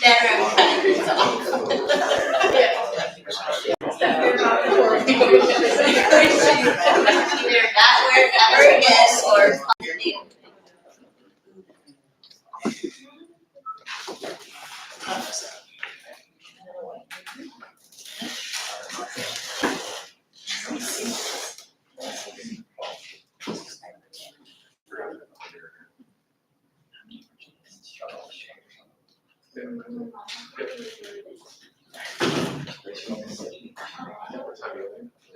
Better. Either not where it is or underneath.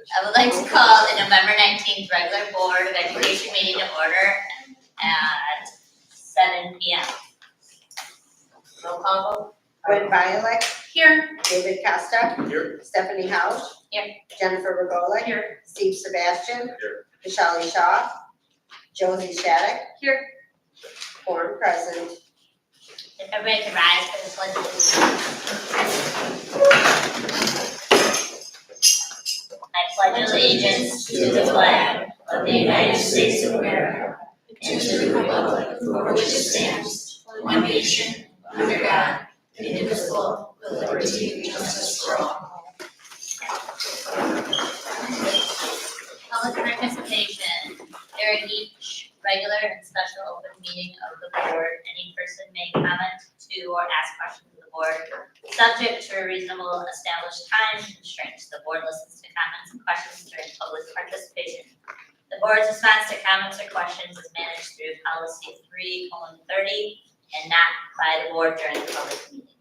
I would like to call the November 19th regular Board of Education meeting to order at 7 p.m. Roll call. Gwen Violet. Here. David Costa. Here. Stephanie Housh. Here. Jennifer Regola. Here. Steve Sebastian. Here. Vishali Shaw. Josie Shattuck. Here. Quorum present. If everybody could rise for this pledge. I pledge allegiance to the flag of the United States of America and to the republic for which it stands, one nation, under God, indivisible, with liberty and justice for all. Public participation. During each regular and special open meeting of the board, any person may comment to or ask questions of the board, subject to a reasonable established time constraints. The board listens to comments and questions during public participation. The board's response to comments or questions is managed through policy 3:30 and not by the board during the public meeting.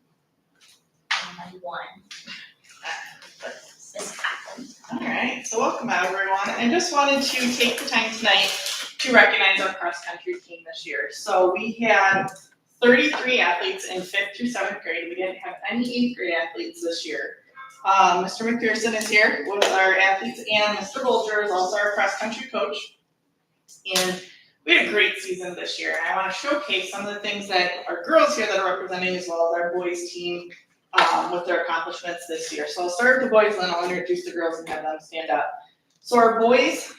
All right, so welcome everyone. I just wanted to take the time tonight to recognize our cross-country team this year. So we had 33 athletes in 5th through 7th grade. We didn't have any 8th grade athletes this year. Mr. McPherson is here with our athletes, and Mr. Bolger is also our cross-country coach. And we had a great season this year. And I want to showcase some of the things that our girls here that are representing, as well as our boys team, with their accomplishments this year. So I'll start with the boys, and then I'll introduce the girls and have them stand up. So our boys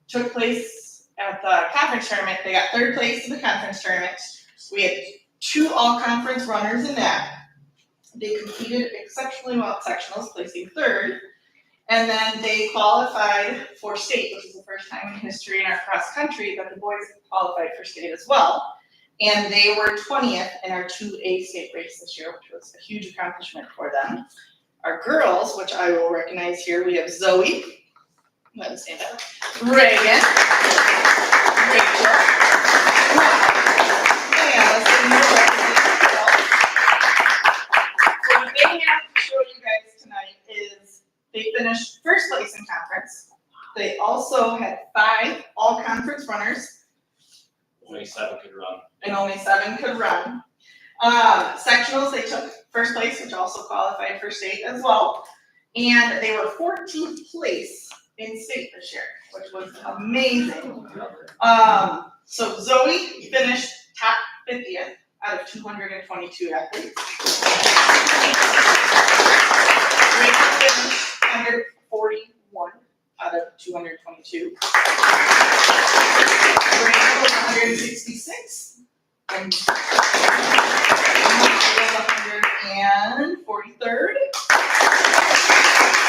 took place at the conference tournament. They got 3rd place in the conference tournament. We had 2 all-conference runners in that. They competed exceptionally well at sectionals, placing 3rd. And then they qualified for state, which is the first time in history in our cross country that the boys qualified for state as well. And they were 20th in our 2A state race this year, which was a huge accomplishment for them. Our girls, which I will recognize here, we have Zoe. Let them stand up. Reagan. Rachel. So what they have to show you guys tonight is they finished 1st place in conference. They also had 5 all-conference runners. Only 7 could run. And only 7 could run. Sectionals, they took 1st place, which also qualified for state as well. And they were 14th place in state this year, which was amazing. So Zoe finished top 50th out of 222 athletes. Rachel finished 141 out of 222. Rachel was 166. And was 143rd.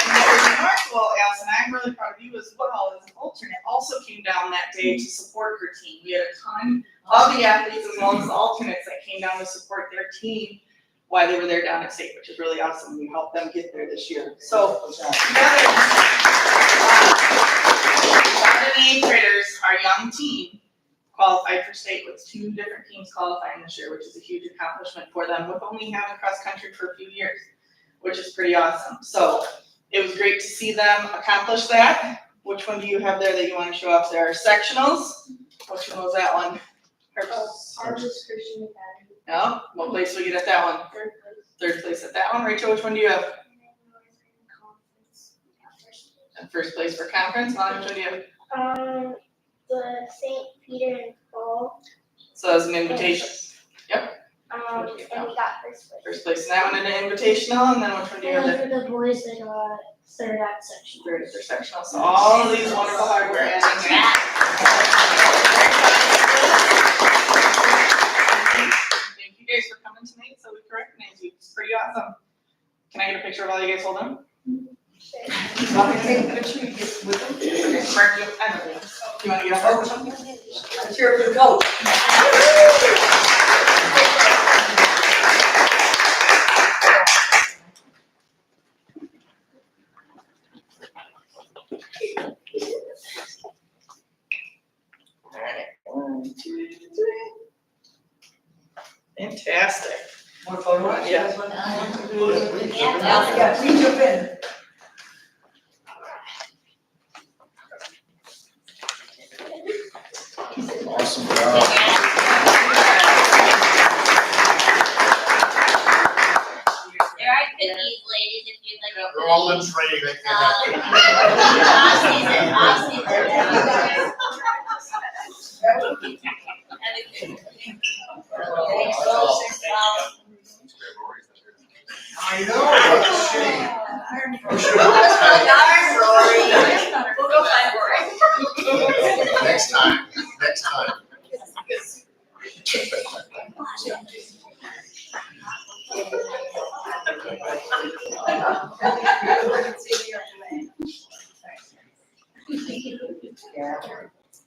And what was remarkable, Allison, I'm really proud of you as well, as an alternate, also came down that day to support her team. We had a ton of the athletes as well as the alternates that came down to support their team while they were there down at state, which is really awesome. We helped them get there this year. So, together, the 8th graders, our young team, qualified for state with 2 different teams qualifying this year, which is a huge accomplishment for them with only having cross country for a few years, which is pretty awesome. So it was great to see them accomplish that. Which one do you have there that you want to show off there? Our sectionals. Which one was that one? Harvest Christian Academy. No, what place will you get at that one? 3rd place at that one. Rachel, which one do you have? And 1st place for conference. Molly, which one do you have? The St. Peter and Paul. So that was an invitation. Yep. And we got 1st place. 1st place in that one in an invitational, and then which one do you have? And for the boys, they got 3rd at section. 3rd at their sectional. So all of these wonderful hard work. Thank you guys for coming tonight so we could recognize you. It's pretty awesome. Can I get a picture while you guys hold them? Want me to take a picture with them? Okay, Mark, you, I don't know. You wanna get up? Let's hear it for the coach. Alright, 1, 2, 3. Fantastic. More photo ops? Yeah. Yeah, please jump in. Awesome job. There are cookies, ladies, if you'd like a They're all in cookie. training, they can Off-season. Have a cookie. Thanks, I know, what a shame. We'll go find Rory. Next time.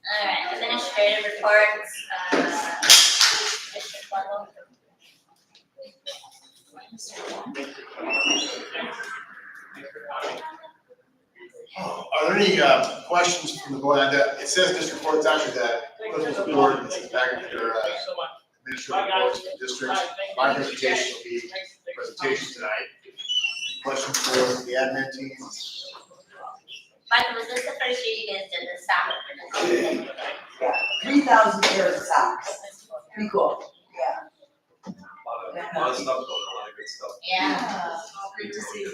Alright, administrative reports, district level. Are there any questions from the board? It says district report, it's actually the political board, it's in back of your administrative reports for the district. My presentation will be presentation tonight. Questions for the admin team? Michael, was this the first year you guys did this stop? 3,000 pairs of socks. Pretty cool. A lot of stuff going, a lot of good stuff. Yeah, Great to see.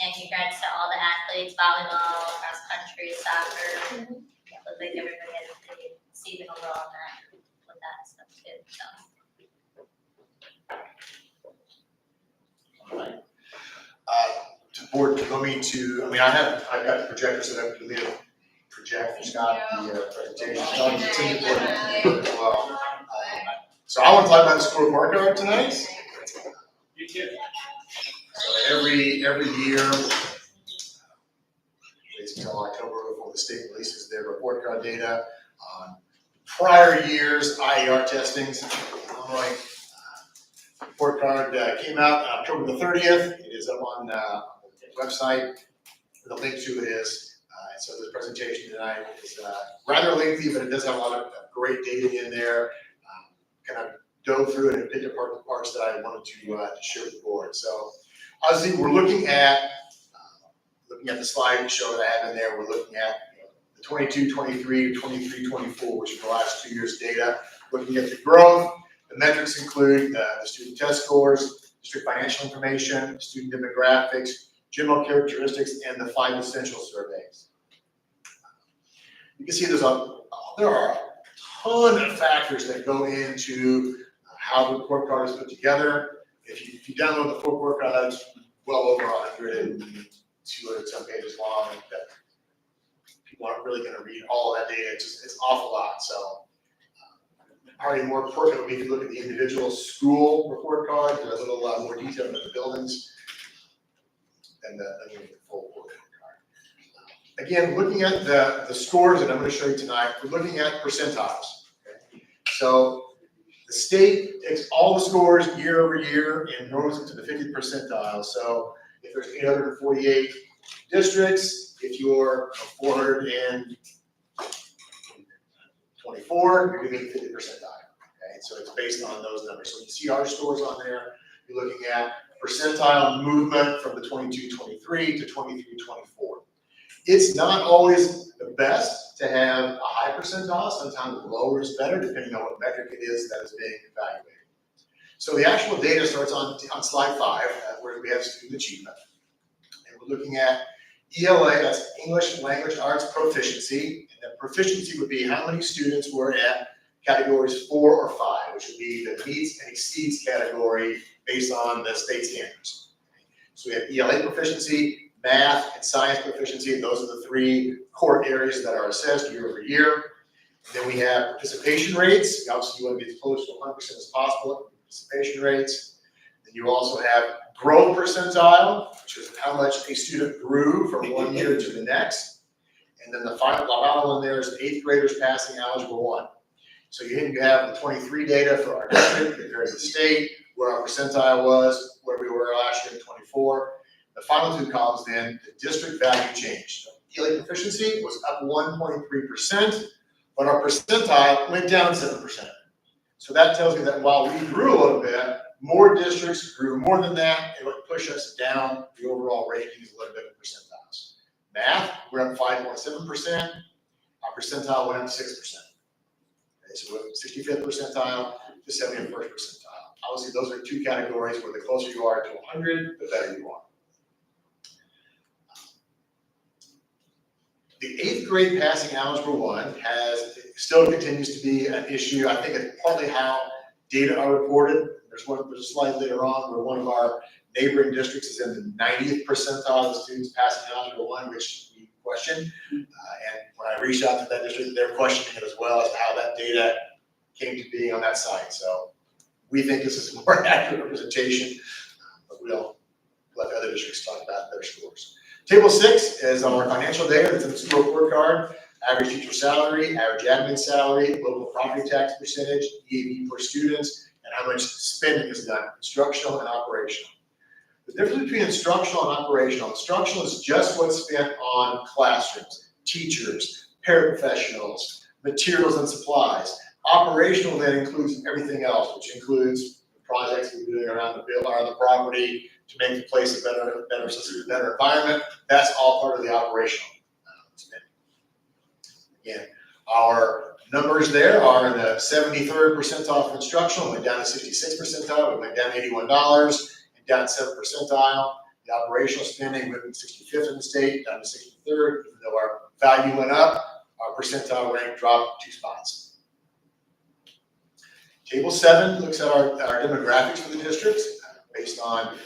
and congrats to all the athletes, volleyball, cross country, soccer. Looked like everybody had a pretty season overall on that, with that stuff too, so. All right. To board, to go me to, I've got the projector set up to lead a project for Scott, the presentation. So I'll continue to as well. So I want to talk about the school report card tonight. You too. So every year, it's until October before the state releases their report card data on prior years IER testings. Illinois report card came out October the 30th. It is up on the website. The link to it is, so this presentation tonight is rather lengthy, but it does have a lot of great data in there. Kind of dove through it and picked apart the parts that I wanted to share with the board. So obviously we're looking at the slide show that I have in there. We're looking at the 22, 23, 23, 24, which are the last 2 years' data. Looking at the growth, the metrics include the student test scores, district financial information, student demographics, general characteristics, and the 5 essential surveys. You can see there are a ton of factors that go into how the report card is put together. If you download the report card, it's well over 100 and 200 some pages long. That people aren't really going to read all of that data. It's an awful lot. So probably more important would be if you look at the individual school report card. There's a little more detail about the buildings than the full report card. Again, looking at the scores that I'm going to show you tonight, we're looking at percentiles. Okay? So the state takes all the scores year over year and throws it to the 50th percentile. So if there's 848 districts, if you're 424, you're going to be 50th percentile. Okay, so it's based on those numbers. So you see our scores on there. You're looking at percentile movement from the 22-23 to 23-24. It's not always the best to have a high percentile. Sometimes lower is better, depending on what metric it is that is being evaluated. So the actual data starts on slide 5, where we have student achievement. And we're looking at ELA, that's English Language Arts Proficiency. And the proficiency would be how many students were at categories 4 or 5, which would be the meets and exceeds category based on the state standards. So we have ELA proficiency, math, and science proficiency. Those are the 3 core areas that are assessed year over year. And then we have participation rates. Obviously, you want to get as close to 100% as possible. participation rates. Then you also have growth percentile, which is how much a student grew from one year to the next. And then the final one there is 8th graders passing Algebra 1. So you have the 23 data for our district compared to the state, where our percentile was, where we were last year in 24. The final two columns then, the district value changed. ELA proficiency was up 1.3%, but our percentile went down 7%. So that tells me that while we grew a little bit, more districts grew more than that. It would push us down the overall rankings a little bit in percentiles. Math, we're up 5.7%. Our percentile went up 6%. Okay, so we're 65th percentile to 71st percentile. Obviously, those are two categories where the closer you are to 100, the better you are. The 8th grade passing Algebra 1 still continues to be an issue. I think it's partly how data are reported. There's a slide later on where one of our neighboring districts is in the 90th percentile of students passing Algebra 1, which we question. And when I reached out to that district, they're questioning it as well as to how that data came to being on that site. So we think this is a more accurate representation, but we'll let the other districts talk about their scores. Table 6 is our financial data that's in the school report card. Average teacher salary, average admin salary, local property tax percentage, EAV per students, and how much spending is done, instructional and operational. The difference between instructional and operational, instructional is just what's spent on classrooms, teachers, paraprofessionals, materials and supplies. Operational then includes everything else, which includes the projects we're doing around the property to make the place a better environment. That's all part of the operational spending. Again, our numbers there are in the 73rd percentile for instructional, went down to 66th percentile, we went down $81, and down 7th percentile. The operational spending went from 65th in the state down to 63rd, even though our value went up, our percentile rank dropped 2 spots. Table 7 looks at our demographics for the districts based on,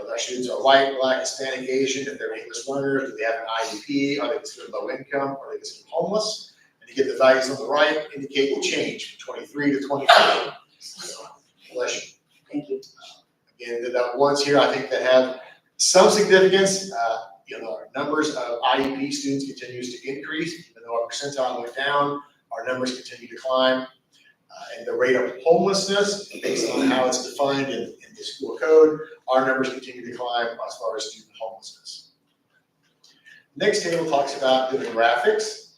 our students are white, black, Hispanic, Asian, if they're English learners, do they have an IEP, are they considered low income, are they considered homeless? And you get the values on the right indicate the change from 23 to 24. Bless you. Thank you. Again, the ones here I think that have some significance, our numbers of IEP students continues to increase, even though our percentile went down, our numbers continue to climb. And the rate of homelessness, based on how it's defined in the school code, our numbers continue to climb as far as student homelessness. Next table talks about demographics.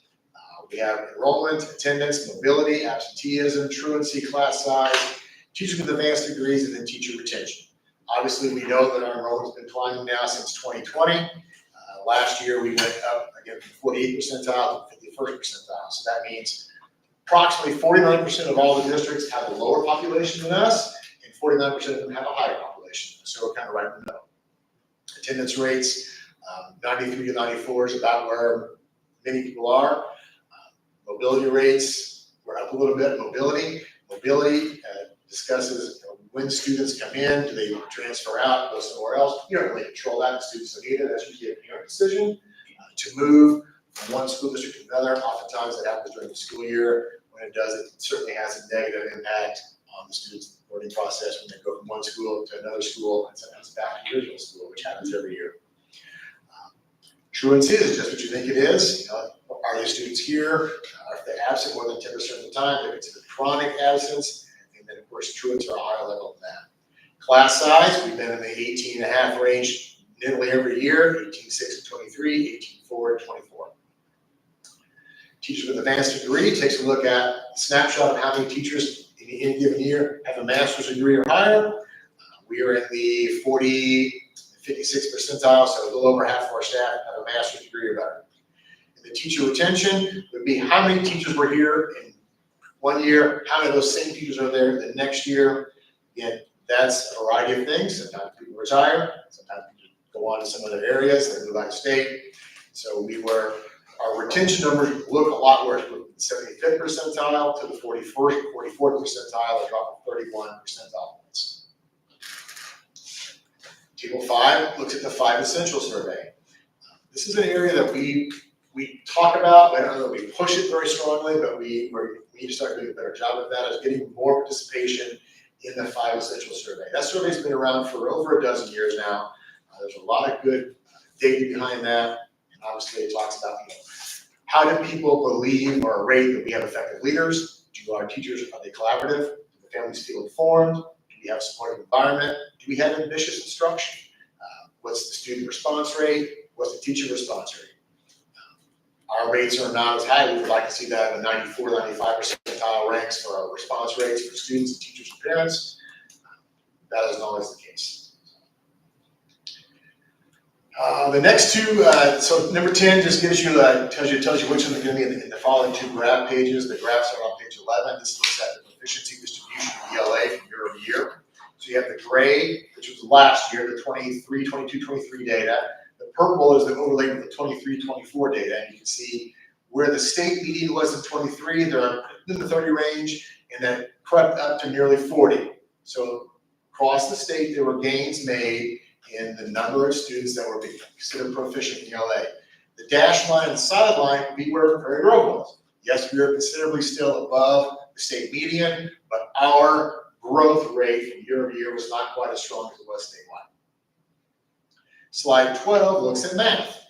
We have enrollment, attendance, mobility, absenteeism, truancy, class size, teachers with advanced degrees, and then teacher retention. Obviously, we know that our enrollment's been climbing now since 2020. Last year, we went up again from 48th percentile to 51st percentile. So that means approximately 49% of all the districts have a lower population than us, and 49% of them have a higher population. So we're kind of right in the middle. Attendance rates, 93 to 94 is about where many people are. Mobility rates, we're up a little bit. Mobility discusses when students come in, do they transfer out, go somewhere else? You don't really control that. The students don't need it. That's usually a parent decision to move from one school district to another. Oftentimes that happens during the school year. When it does, it certainly has a negative impact on the students' learning process when they go from one school to another school and sometimes back to original school, which happens every year. Truancy is just what you think it is. Are the students here? If they're absent more than 10% of the time, they're considered chronic absence. And then, of course, truants are a higher level than that. Class size, we've been in the 18.5 range nearly every year, 18.6 and 23, 18.4 and 24. Teachers with advanced degree takes a look at a snapshot of how many teachers in any given year have a master's degree or higher. We are in the 56th percentile, so a little over half of our staff have a master's degree or better. And the teacher retention would be how many teachers were here in one year, how many of those same teachers are there the next year. Again, that's a variety of things. Sometimes people retire, sometimes people go on to some other areas, they move out of state. So our retention numbers look a lot worse. We're from the 75th percentile to the 44th percentile, a drop of 31 percentile points. Table 5 looks at the 5 essential survey. This is an area that we talk about. I don't know that we push it very strongly, but we need to start doing a better job of that, is getting more participation in the 5 Essential Survey. That survey's been around for over a dozen years now. There's a lot of good data behind that, and obviously it talks about, how do people believe or rate that we have effective leaders? Do our teachers, are they collaborative? Do the families feel informed? Do we have a supportive environment? Do we have ambitious instruction? What's the student response rate? What's the teacher response rate? Our rates are not as high. We would like to see that in the 94, 95 percentile ranks for our response rates for students, and teachers, and parents. That is not always the case. The next two, so number 10 just gives you, tells you which ones are going to be in the following 2 graph pages. The graphs are on page 11. This looks at the proficiency distribution of ELA from year over year. So you have the gray, which was last year, the 23, 22, 23 data. The purple is the overlay with the 23, 24 data. And you can see where the state median was in 23, they're in the 30 range, and then crept up to nearly 40. So across the state, there were gains made in the number of students that were being considered proficient in ELA. The dashed line and the solid line would be where Prairie Grove was. Yes, we are considerably still above the state median, but our growth rate from year over year was not quite as strong as it was statewide. Slide 12 looks at math.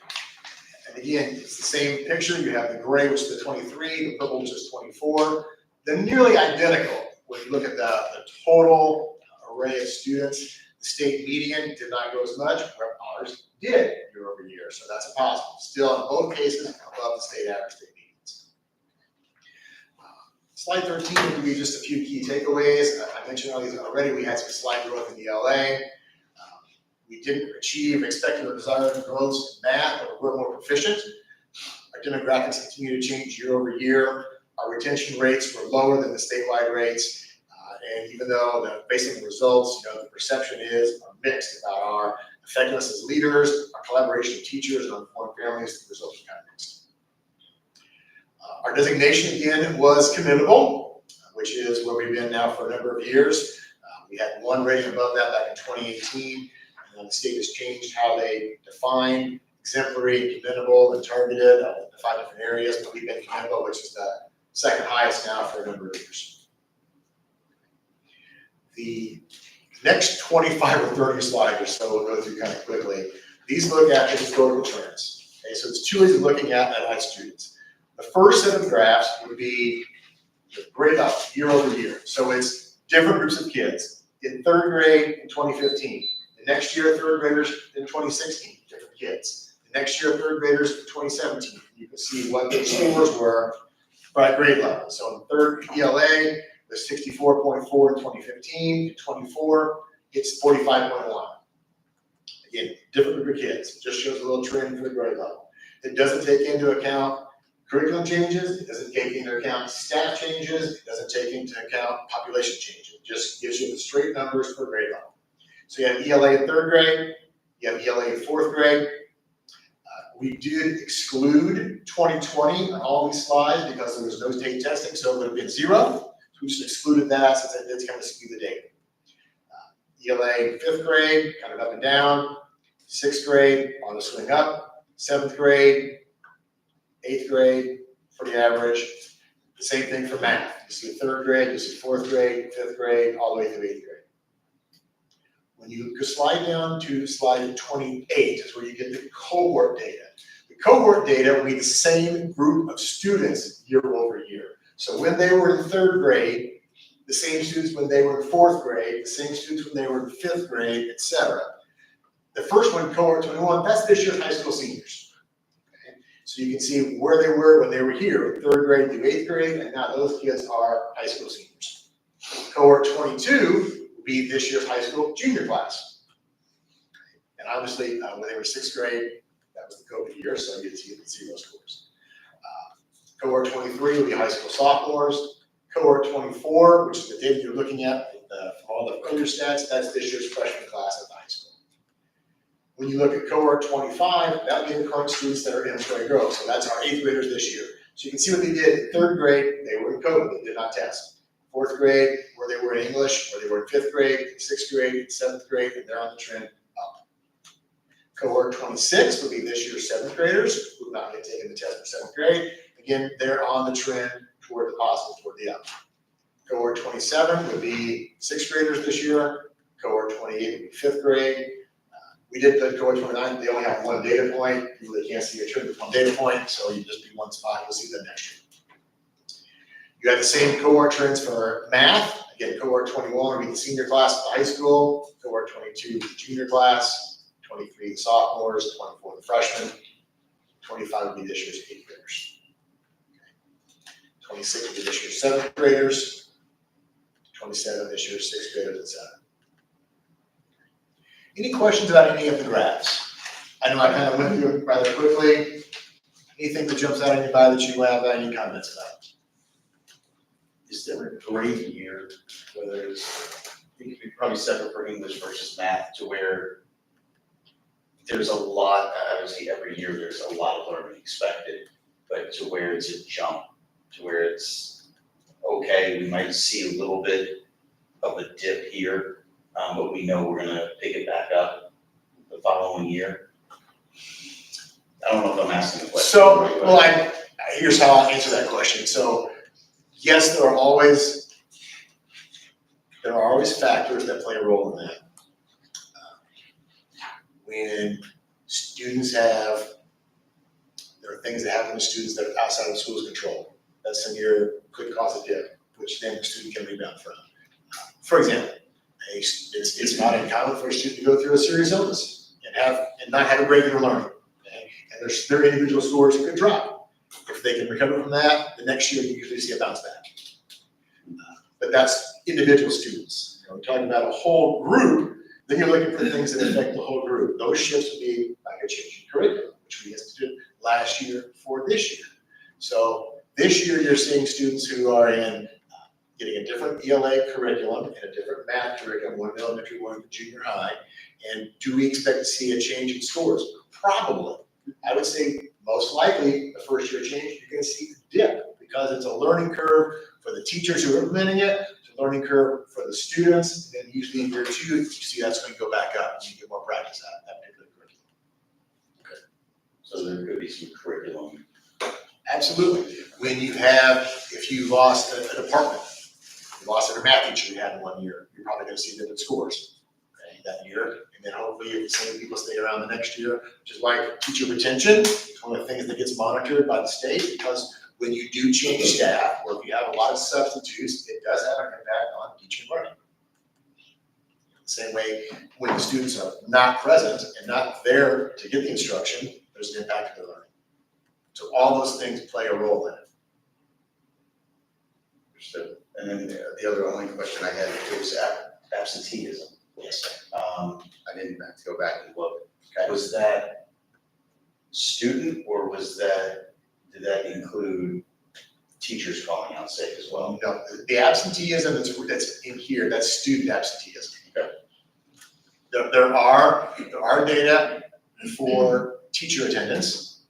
And again, it's the same picture. You have the gray, which is the 23, the purple, which is 24. They're nearly identical when you look at the total array of students. The state median did not grow as much, where ours did year over year, so that's a positive. Still, in both cases, above the state average state medians. Slide 13 will give you just a few key takeaways. I mentioned all these already. We had some slight growth in ELA. We didn't achieve expected or desired growth in math, but we're more proficient. Our demographics continue to change year over year. Our retention rates were lower than the statewide rates. And even though, based on the results, the perception is mixed about our effectiveness as leaders, our collaboration with teachers, and informed families, the results are kind of mixed. Our designation, again, was commendable, which is where we've been now for a number of years. We had 1 rating above that back in 2018, and then the state has changed how they define exemplary, commendable, and targeted, 5 different areas, but we've been commendable, which is the second highest now for a number of years. The next 25 or 30 slides or so we'll go through kind of quickly. These look at the historical trends. Okay, so it's 2 ways of looking at high students. The first set of graphs would be the grade up year over year. So it's different groups of kids. In 3rd grade in 2015. The next year, 3rd graders in 2016, different kids. The next year, 3rd graders in 2017. You can see what their scores were by grade level. So in 3rd ELA, the 64.4 in 2015, in 24, it's 45.1. Again, different group of kids. It just shows a little trend for the grade level. It doesn't take into account curriculum changes. It doesn't take into account staff changes. It doesn't take into account population changes. It just gives you the straight numbers per grade level. So you have ELA in 3rd grade. You have ELA in 4th grade. We did exclude 2020 on all these slides because there was no state testing, so it would have been 0. We just excluded that since it did kind of skew the data. ELA 5th grade, kind of up and down. 6th grade, on the swing up. 7th grade, 8th grade, pretty average. The same thing for math. You see 3rd grade, you see 4th grade, 5th grade, all the way through 8th grade. When you slide down to slide 28 is where you get the cohort data. The cohort data will be the same group of students year over year. So when they were in 3rd grade, the same students when they were in 4th grade, the same students when they were in 5th grade, etc. The first one, cohort 21, that's this year's high school seniors. Okay? So you can see where they were when they were here, 3rd grade through 8th grade, and now those kids are high school seniors. Cohort 22 will be this year's high school junior class. And obviously, when they were 6th grade, that was the COVID year, so you can see the 0 scores. Cohort 23 will be high school sophomores. Cohort 24, which is the data you're looking at from all the earlier stats, that's this year's freshman class at the high school. When you look at cohort 25, that would be the current students that are in Prairie Grove. So that's our 8th graders this year. So you can see what they did in 3rd grade, they were in COVID, they did not test. 4th grade, where they were in English, where they were in 5th grade, 6th grade, 7th grade, and they're on the trend up. Cohort 26 will be this year's 7th graders who have not yet taken the test for 7th grade. Again, they're on the trend toward the positive, toward the up. Cohort 27 would be sixth graders this year. Cohort 28 would be fifth grade. We did put cohort 29, they only have one data point. You really can't see a trend with one data point, so you just be one spot, you'll see that next year. You have the same cohort trends for math. Again, cohort 21 would be the senior class of the high school, cohort 22 the junior class, 23 the sophomores, 24 the freshmen, 25 would be this year's eighth graders. 26 would be this year's seventh graders, 27 this year's sixth graders, etc. Any questions about any of the graphs? I know I kind of went through it rather quickly. Anything that jumps out at anybody that you have any comments about? Is there a grade year, whether it's, I think it could be probably separate for English versus math, to where there's a lot, obviously every year there's a lot of learning expected, but to where it's a jump, to where it's, okay, we might see a little bit of a dip here, but we know we're gonna pick it back up the following year. I don't know if I'm asking the question. So, right, but- well, here's how I'll answer that question. So, yes, there are always factors that play a role in that. When students there are things that happen to students that are outside of the school's control. That severe could cause a dip, which then the student can rebound from. For example, it's not uncommon for a student to go through a serious illness and not have a regular learning. Okay? And their individual scores could drop. If they can recover from that, the next year you usually see a bounce back. But that's individual students. We're talking about a whole group, then you're looking for things that affect the whole group. Those shifts would be like a change in curriculum, which we instituted last year for this year. So this year you're seeing students who are getting a different ELA curriculum and a different math curriculum, one in elementary, one in junior high. And do we expect to see a change in scores? Probably. I would say most likely the first year change, you're gonna see a dip because it's a learning curve for the teachers who are implementing it, it's a learning curve for the students, and then usually in year two, you see that's gonna go back up and you get more practice out of that particular curriculum. So there could be some curriculum. Absolutely. If you lost a department, you lost a math teacher you had in 1 year, you're probably gonna see different scores, okay, that year. And then hopefully if the same people stay around the next year, which is why teacher retention is one of the things that gets monitored by the state, because when you do change staff, or if you have a lot of substitutes, it does have an impact on teaching learning. Same way, when the students are not present and not there to get the instruction, there's an impact to their learning. So all those things play a role in it. Understood. And then the other only question I had was absenteeism. Yes. I didn't have to go back and look. Was that student or did that include teachers calling out sick as well? No, the absenteeism that's in here, that's student absenteeism. Okay. There are data for teacher attendance,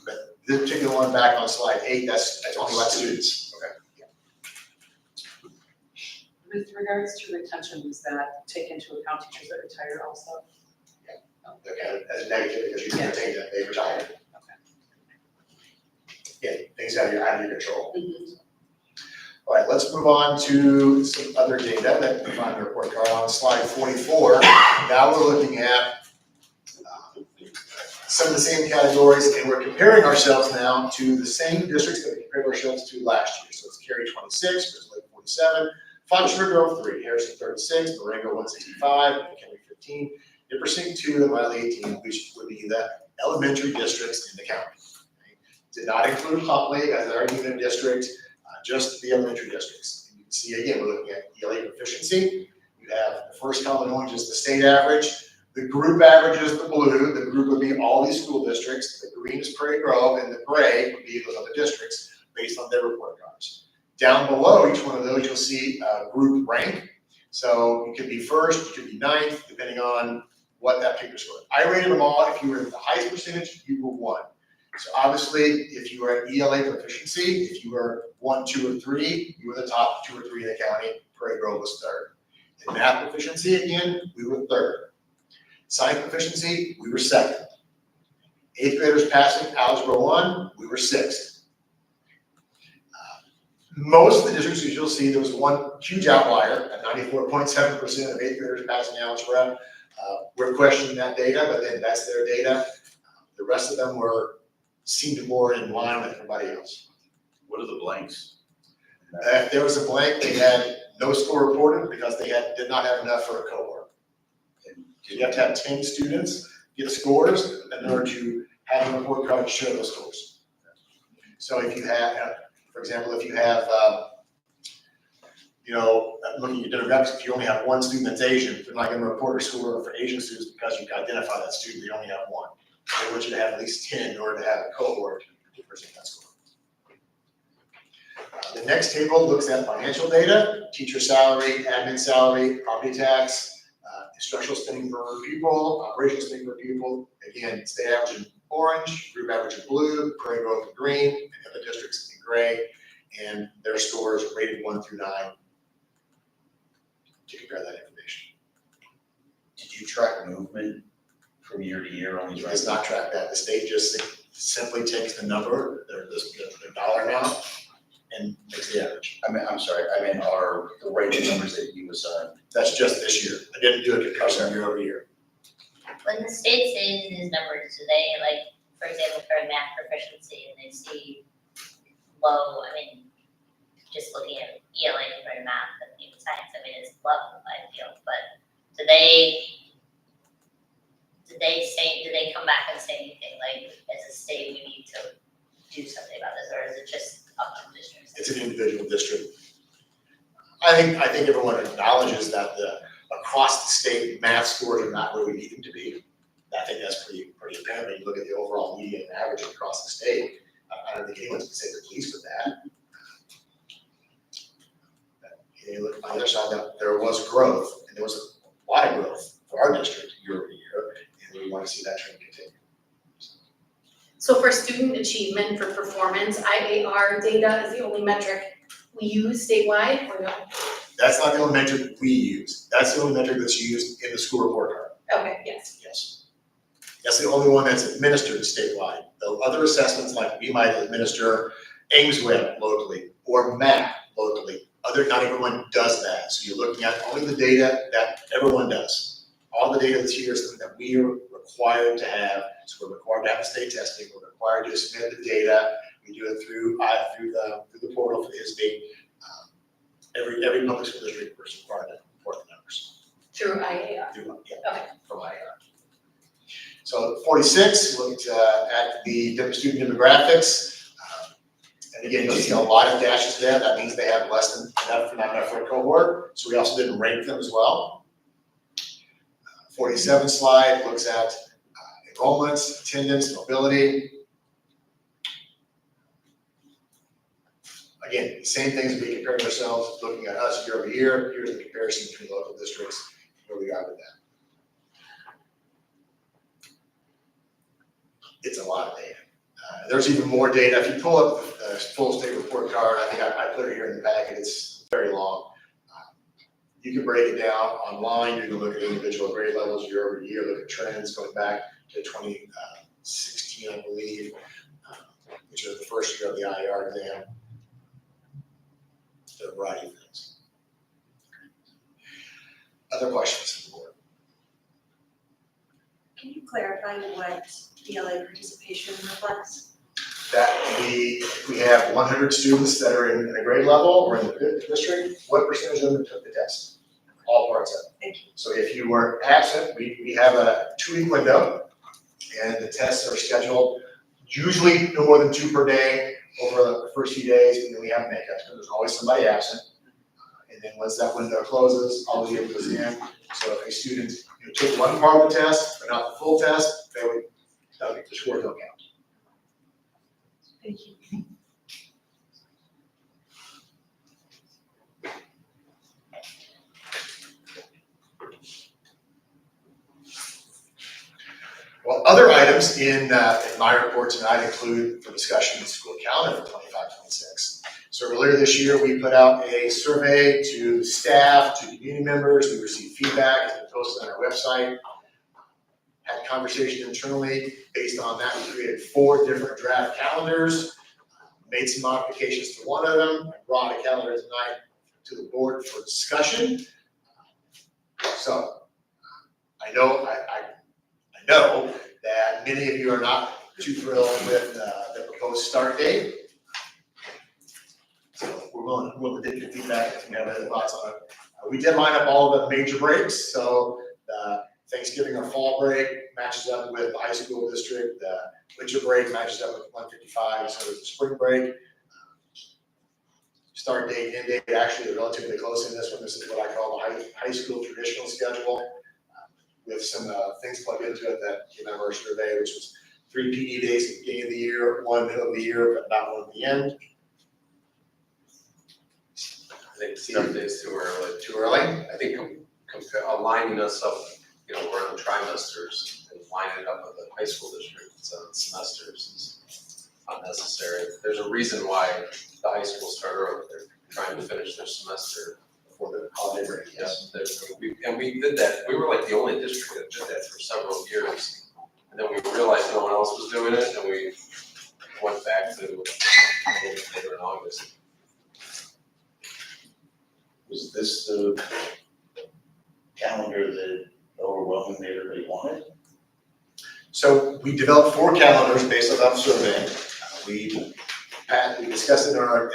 but this particular one back on slide 8, that's only about students. Okay. With regards to retention, does that take into account teachers that retire also? Okay, as a negative because you can retain them, they retire. Yeah, things out of your control. All right, let's move on to some other data that we find in the report card on slide 44. Now we're looking at some of the same categories, and we're comparing ourselves now to the same districts that we compared ourselves to last year. So it's Prairie 26, Crystal Lake 47, Foxborough Grove 3, Harrison 36, Marengo 165, McHenry 15, Nipissing 2, and Wiley 18, which would be the elementary districts in the county. Did not include Huntley as our unit district, just the elementary districts. And you can see again, we're looking at ELA proficiency. You have the first column in orange is the state average. The group average is the blue. The group would be all these school districts. The green is Prairie Grove, and the gray would be those other districts based on their report cards. Down below each one of those, you'll see group rank. So you could be first, you could be ninth, depending on what that particular score. I rated them all. If you were at the highest percentage, you were 1. So obviously, if you were at ELA proficiency, if you were 1, 2, or 3, you were the top 2 or 3 in the county. Prairie Grove was 3rd. In math proficiency, again, we were 3rd. Science proficiency, we were 2nd. 8th graders passing algebra 1, we were 6th. Most of the districts, as you'll see, there was one huge outlier at 94.7% of eighth graders passing algebra. We're questioning that data, but then that's their data. The rest of them seemed more in line with everybody else. What are the blanks? If there was a blank, they had no score reported because they did not have enough for a cohort. And you have to have 10 students get scores in order to have a report card to show those scores. So if you have, for example, if you have, looking at your demographics, if you only have one student that's Asian, they're not going to report a score for Asian students because you can identify that student, you only have one. They want you to have at least 10 in order to have a cohort to present that score. The next table looks at financial data, teacher salary, admin salary, property tax, instructional spending per pupil, operational spending per pupil. Again, state average in orange, group average in blue, Prairie Grove in green, and other districts in gray, and their scores rated 1 through 9 to compare that information. Did you track movement from year to year on these It does not track that. The state just simply takes the number, their dollar amount, and makes the average. I'm sorry, I meant are the rated numbers that you assigned. That's just this year. I didn't do a comparison year over year. When the state sees these numbers, do they, like, for example, for math proficiency, and they see low, just looking at ELA compared to math and even science, it's low, I feel, but do they come back and say anything, like, as a state, we need to do something about this, or is it just up to the districts? It's an individual district. I think everyone acknowledges that across the state, math scores are not where we need them to be. I think that's pretty apparent when you look at the overall median average across the state. I don't think anyone's gonna say they're pleased with that. And you look on the other side, there was growth, and there was a lot of growth for our district year over year, and we want to see that trend continue. So for student achievement, for performance, IAR data is the only metric we use statewide, or no? That's not the only metric we use. That's the only metric that's used in the school report card. Okay, yes. Yes. That's the only one that's administered statewide. The other assessments, like we might administer AIMSweb locally or MAP locally. Not everyone does that. So you're looking at only the data that everyone does. All the data that's here is something that we are required to have. So we're required to have the state testing. We're required to submit the data. We do it through the portal for the ISD. Every public school district is required to report the numbers. Through IAR. Okay. From IAR. So 46 looked at the student demographics. And again, you'll see a lot of dashes there. That means they have less than enough, not enough for a cohort. So we also didn't rank them as well. 47 slide looks at enrollments, attendance, mobility. Again, the same things we compare ourselves, looking at us year over year. Here's the comparison between local districts, where we are with that. It's a lot of data. There's even more data. If you pull up the full state report card, I think I put it here in the packet, it's very long. You can break it down online. You can look at individual grade levels year over year, look at trends going back to 2016, I believe, which was the first year of the IR exam. So a variety of things. Other questions from the board? Can you clarify what ELA participation reflects? That we have 100 students that are in a grade level or in the district, what percentage of them took the test? All parts of it. Thank you. So if you were absent, we have a 2-week window, and the tests are scheduled usually no more than 2 per day over the first few days, and then we have makeups, because there's always somebody absent. And then once that window closes, all the data goes in. So if a student took one part of the test, but not the full test, the scores don't count. Thank you. Well, other items in my report tonight include for discussion the school calendar for 25-26. So earlier this year, we put out a survey to staff, to community members. We received feedback. It's been posted on our website. Had a conversation internally. Based on that, we created 4 different draft calendars. made some modifications to one of them, I brought a calendar tonight to the board for discussion. So, I know that many of you are not too thrilled with the proposed start date. So we're willing to take your feedback if you have any thoughts on it. We did line up all the major breaks, so the Thanksgiving or fall break matches up with the high school district, the winter break matches up with 155, so there's the spring break. Start date, end date, actually are relatively close in this one. This is what I call the high school traditional schedule, with some things plugged into it that came out of our survey, which was 3 PD days at the beginning of the year, 1 middle of the year, but not one at the end. I think start days too early. Too early? I think aligning us up, you know, we're in trimesters and lining it up with the high school district, so semesters is unnecessary. There's a reason why the high school start early. They're trying to finish their semester For the holiday break, yes. And we did that, we were like the only district that did that for several years. And then we realized no one else was doing it, and we went back to later in August. Was this the calendar that overwhelmingly everybody wanted? So we developed 4 calendars based on that survey. We discussed it in our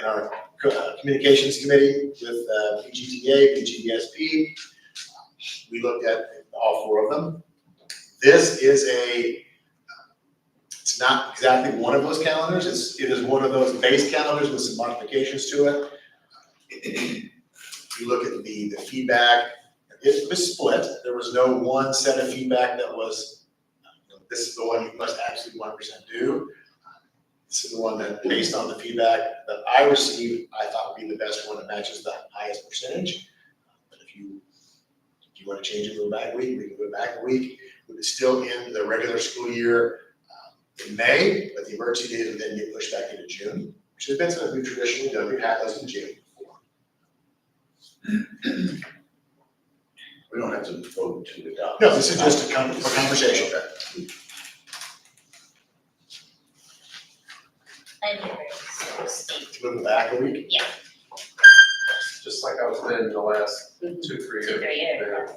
communications committee with PGTA, PGBSP. We looked at all 4 of them. This is it's not exactly one of those calendars. It is one of those base calendars with some modifications to it. If you look at the feedback, it was split. There was no one set of feedback that was, this is the one you must absolutely 100% do. This is the one that, based on the feedback that I received, I thought would be the best one that matches the highest percentage. But if you want to change it, go back a week, we can go back a week. We would still end the regular school year in May, but the emergency days would then get pushed back into June, which has been something we've traditionally done. We've had those in June before. We don't have to vote to adopt. No, this is just a conversation. I agree, Steve. Move it back a week. Just like I was in the last 2-3 years. 2-3 years. Yeah.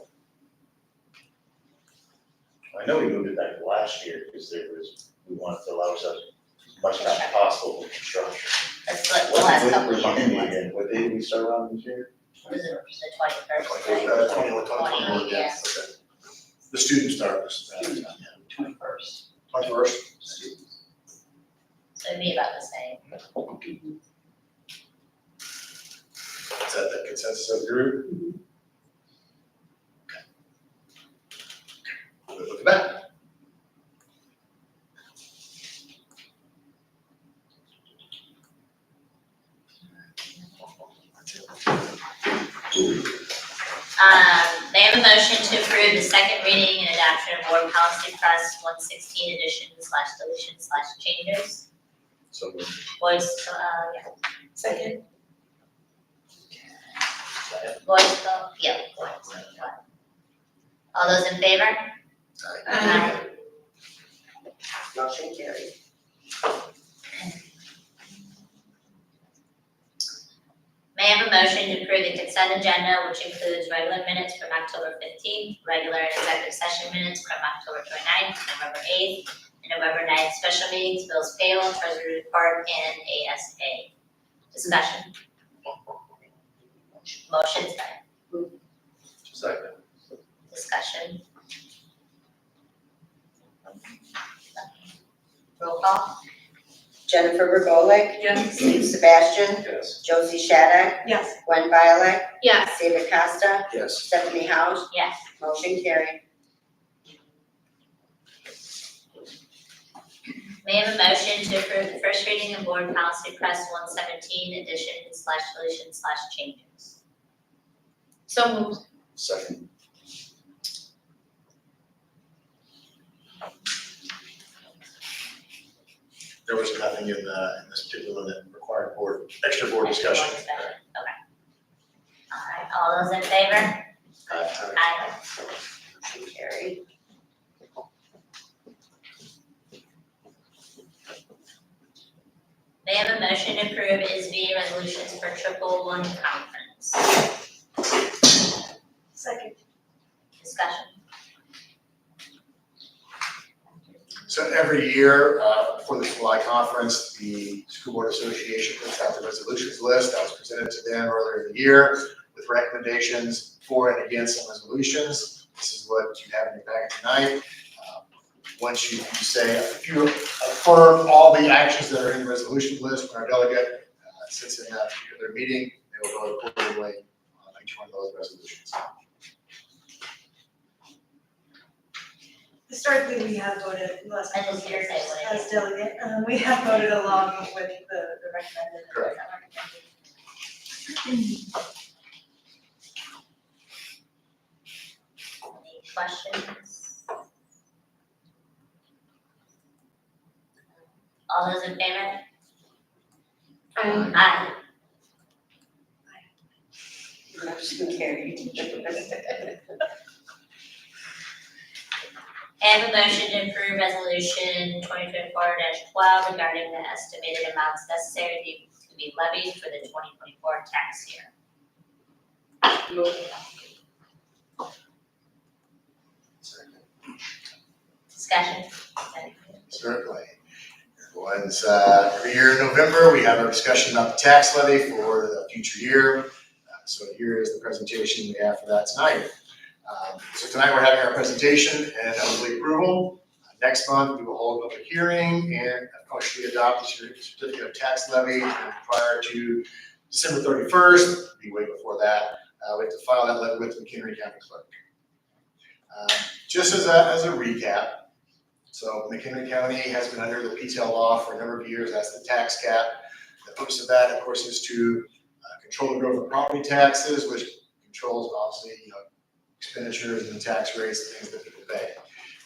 I know we moved it back to last year because we wanted to allow ourselves as much time as possible for construction. That's what the last couple of years Remind me was. again, what day did we start on this year? Was it the 21st, right? 21, yeah. okay. The student start was, 21st. 21st. So it'd be about the same. Is that the consensus of the group? Okay. We'll look at that. May I have a motion to approve the second reading and adoption of Board Policy Press 116 additions/deletions/changes? So moved. Voice, Second. voice vote, voice. All those in favor? Aye. Motion carried. May I have a motion to approve the consent agenda, which includes regular minutes from October 15th, regular and executive session minutes from October 29th, November 8th, and November 9th, special meetings, bills payable, treasury report, and ASA. Discussion. Motion, Second. discussion. Roll call. Jennifer Regolick, Yes. Steve Sebastian, Yes. Josie Shadak, Yes. Gwen Violet, Yes. David Costa, Yes. Stephanie House, Yes. motion carried. May I have a motion to approve the first reading of Board Policy Press 117 additions/deletions/changes? So moved. Second. There was nothing in this particular one that required extra board discussion. Okay. All right, all those in favor? Aye. Motion carried. May I I have a motion to approve ISB resolutions for triple one conference. Second. Discussion. So every year, for the July conference, the School Board Association puts out the resolutions list that was presented to them earlier in the year with recommendations for and against some resolutions. This is what you have in your packet tonight. Once you say, if you affirm all the actions that are in the resolution list, when our delegate sits in that particular meeting, they will vote accordingly on each one of those resolutions. Historically, we have voted the last I couple just of hear years say what it as delegate, we have voted along with the recommended. Correct. Any questions? All those in favor? Aye. Motion carried. I have a motion to approve resolution 2024-12 regarding the estimated amounts necessary to be levied for the 2024 tax year. Discussion. Certainly. Once, every year in November, we have our discussion about the tax levy for the future year. So here is the presentation we have for that tonight. So tonight we're having our presentation and hopefully approval. Next month, we will hold a public hearing and officially adopt the certificate of tax levy. And prior to December 31st, be way before that, we have to file that levy with the McHenry County Clerk. Just as a recap, so McHenry County has been under the PTEL law for a number of years. That's the tax cap. The purpose of that, of course, is to control the growth of property taxes, which controls obviously, expenditures and tax rates, things that people pay.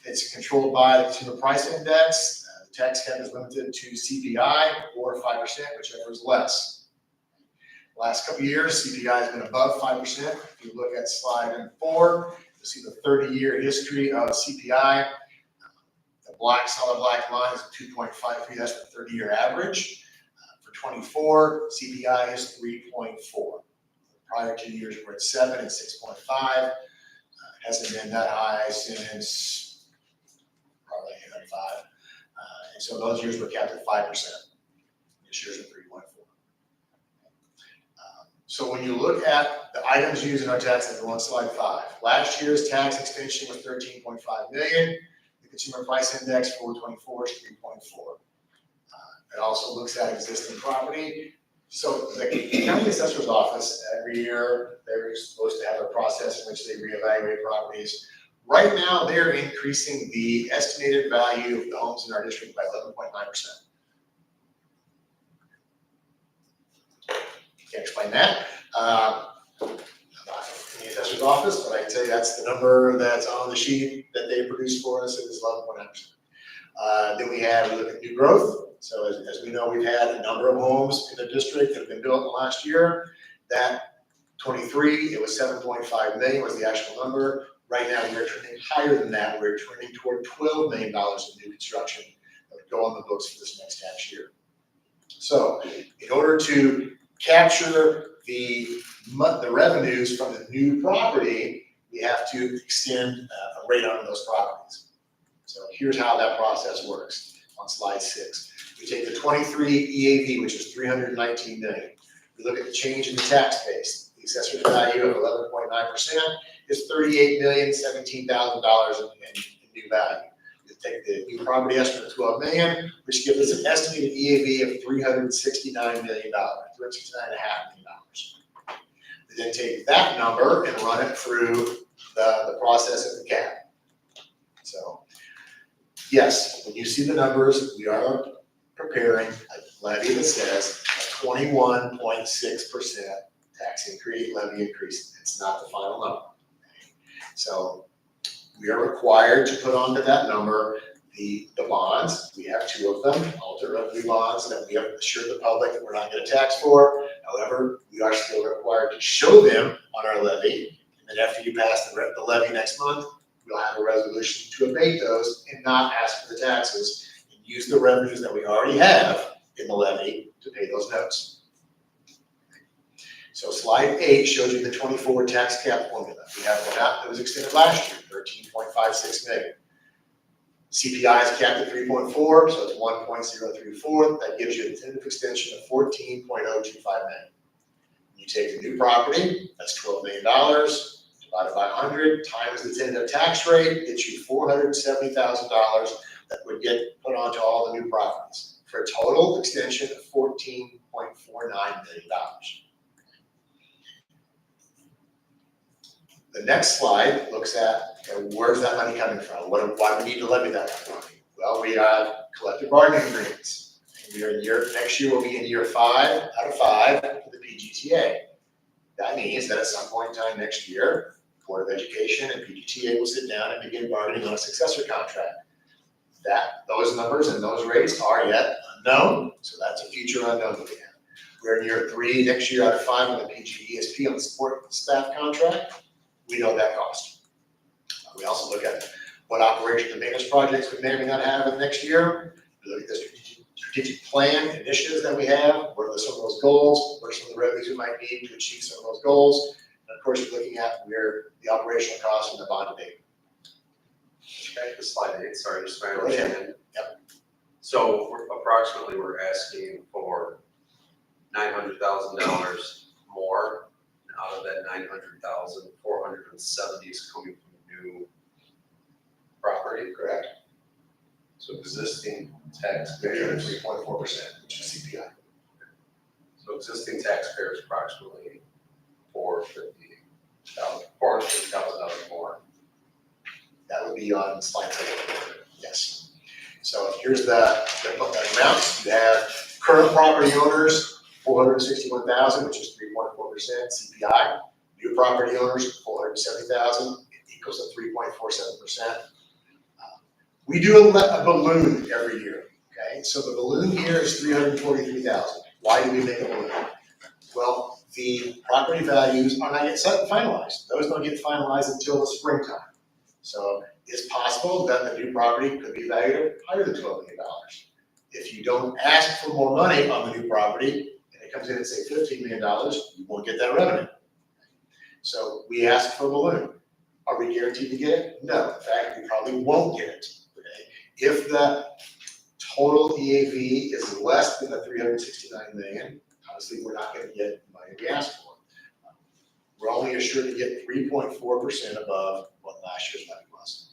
It's controlled by the Consumer Price Index. The tax cap is limited to CPI or 5%, whichever is less. Last couple of years, CPI has been above 5%. If you look at slide 4, you'll see the 30-year history of CPI. The solid black line is 2.53. That's the 30-year average. For 24, CPI is 3.4. Prior 2 years were at 7 and 6.5. Hasn't been that high since probably 1995. And so those years were capped at 5%. This year's at 3.4. So when you look at the items used in our tax levy on slide 5, last year's tax extension was 13.5 million. The Consumer Price Index for 24 is 3.4. It also looks at existing property. So the county assessor's office, every year, they're supposed to have a process in which they reevaluate properties. Right now, they're increasing the estimated value of the homes in our district by 11.9%. Can't explain that. I'm not in the assessor's office, but I can tell you that's the number that's on the sheet that they produced for us. It is 11.9%. Then we look at new growth. So as we know, we've had a number of homes in the district that have been built in the last year. That 23, it was 7.5 million was the actual number. Right now, we're trending higher than that. We're trending toward $12 million in new construction that would go on the books for this next tax year. So in order to capture the revenues from the new property, we have to extend a rate on those properties. So here's how that process works on slide 6. We take the 23 EAV, which is 319 million. We look at the change in the tax base. The assessor's value of 11.9% is $38,017,000 in new value. We take the new property estimate of 12 million, which gives us an estimated EAV of $369 million, $369.5 million. We then take that number and run it through the process of the cap. So, yes, when you see the numbers, we are preparing a levy that says a 21.6% tax increase, levy increase. It's not the final number. So we are required to put onto that number the bonds. We have 2 of them, alter revenue bonds, that we have assured the public that we're not going to tax for. However, we are still required to show them on our levy. And then after you pass the levy next month, we'll have a resolution to abate those and not ask for the taxes and use the revenues that we already have in the levy to pay those notes. So slide 8 shows you the 24 tax cap formula. We have one out that was extended last year, 13.56 million. CPI is capped at 3.4, so it's 1.034. That gives you a tentative extension of 14.025 million. You take the new property, that's $12 million, divided by 100 times the tentative tax rate, gets you $470,000 that would get put onto all the new properties for a total extension of $14.49 million. The next slide looks at, where's that money coming from? Why do we need to levy that kind of money? Well, we have collective bargaining agreements. We are next year we'll be in year 5 out of 5 for the PGTA. That means that at some point in time next year, Board of Education and PGTA will sit down and begin bargaining on a successor contract. Those numbers and those rates are yet unknown, so that's a future unknown that we have. We're in year 3 next year out of 5 on the PGESP on the support staff contract. We know that cost. We also look at what operation and maintenance projects we may or may not have in the next year. We look at the strategic plan initiatives that we have. What are some of those goals? What are some of the revenues we might need to achieve some of those goals? And of course, we're looking at where the operational costs and the bond payment. Back to slide 8, sorry, just my Go ahead. understanding. Yep. So we're asking for $900,000 more. Out of that 900,000, 470 is coming from new property. Correct. So existing Measured taxpayers, 3.4%, which is CPI. so existing taxpayers approximately $450,000 more. That would be on slide 7. Yes. So here's the amounts. You have current property owners, 461,000, which is 3.4% CPI. New property owners, 470,000, it equals to 3.47%. We do a balloon every year, okay? So the balloon here is 343,000. Why do we make a balloon? Well, the property values are not yet set and finalized. Those don't get finalized until the springtime. So it's possible that the new property could be valued at higher than $12 million. If you don't ask for more money on the new property, and it comes in at say $15 million, you won't get that revenue. So we ask for a balloon. Are we guaranteed to get it? No, in fact, we probably won't get it. Okay? If the total EAV is less than the 369 million, obviously we're not going to get the money we asked for. We're only assured to get 3.4% above what last year's levy was.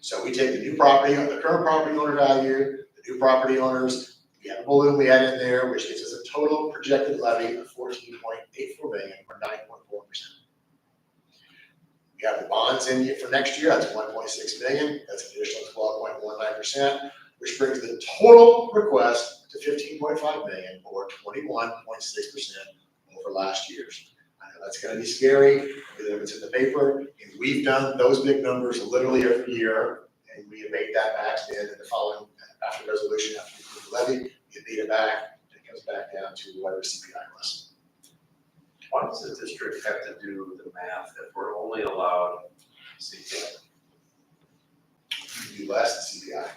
So we take the new property, the current property owner value, the new property owners, we have a balloon we add in there, which gives us a total projected levy of 14.84 million or 9.4%. We have the bonds in for next year, that's 1.6 million, that's an additional 12.19%, which brings the total request to 15.5 million or 21.6% over last year's. I know that's gonna be scary, it's in the paper, and we've done those big numbers literally every year, and we have made that back then in the following, after resolution, after we approve the levy, you made it back, and it comes back down to whatever CPI was. Why does the district have to do the math if we're only allowed CPI? You do less than CPI.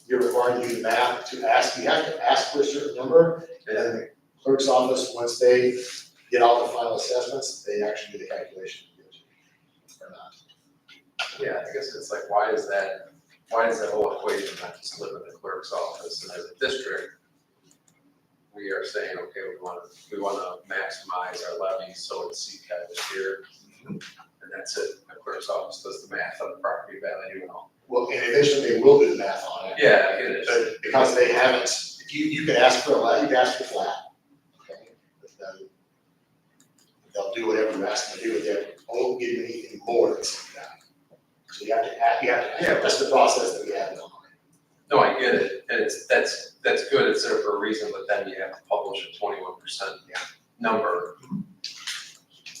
You're required to do the math to ask, you have to ask for a certain number, and then the clerk's office, once they get all the final assessments, they actually do the calculation. Or not. Yeah, I guess it's like, why is that whole equation not just live in the clerk's office? And as a district, we are saying, okay, we wanna maximize our levies, so it's CPI this year. And that's it, the clerk's office does the math on the property value and all. Well, and eventually they will do the math on it. Yeah, I get it. But because they haven't, if you can ask for a lot, you can ask for flat. Okay? But then they'll do whatever you ask them to do, but they won't give you anything more than CPI. So you have to, yeah, that's the process that we have now. No, I get it, and that's good, it's there for a reason, but then you have to publish a 21% number.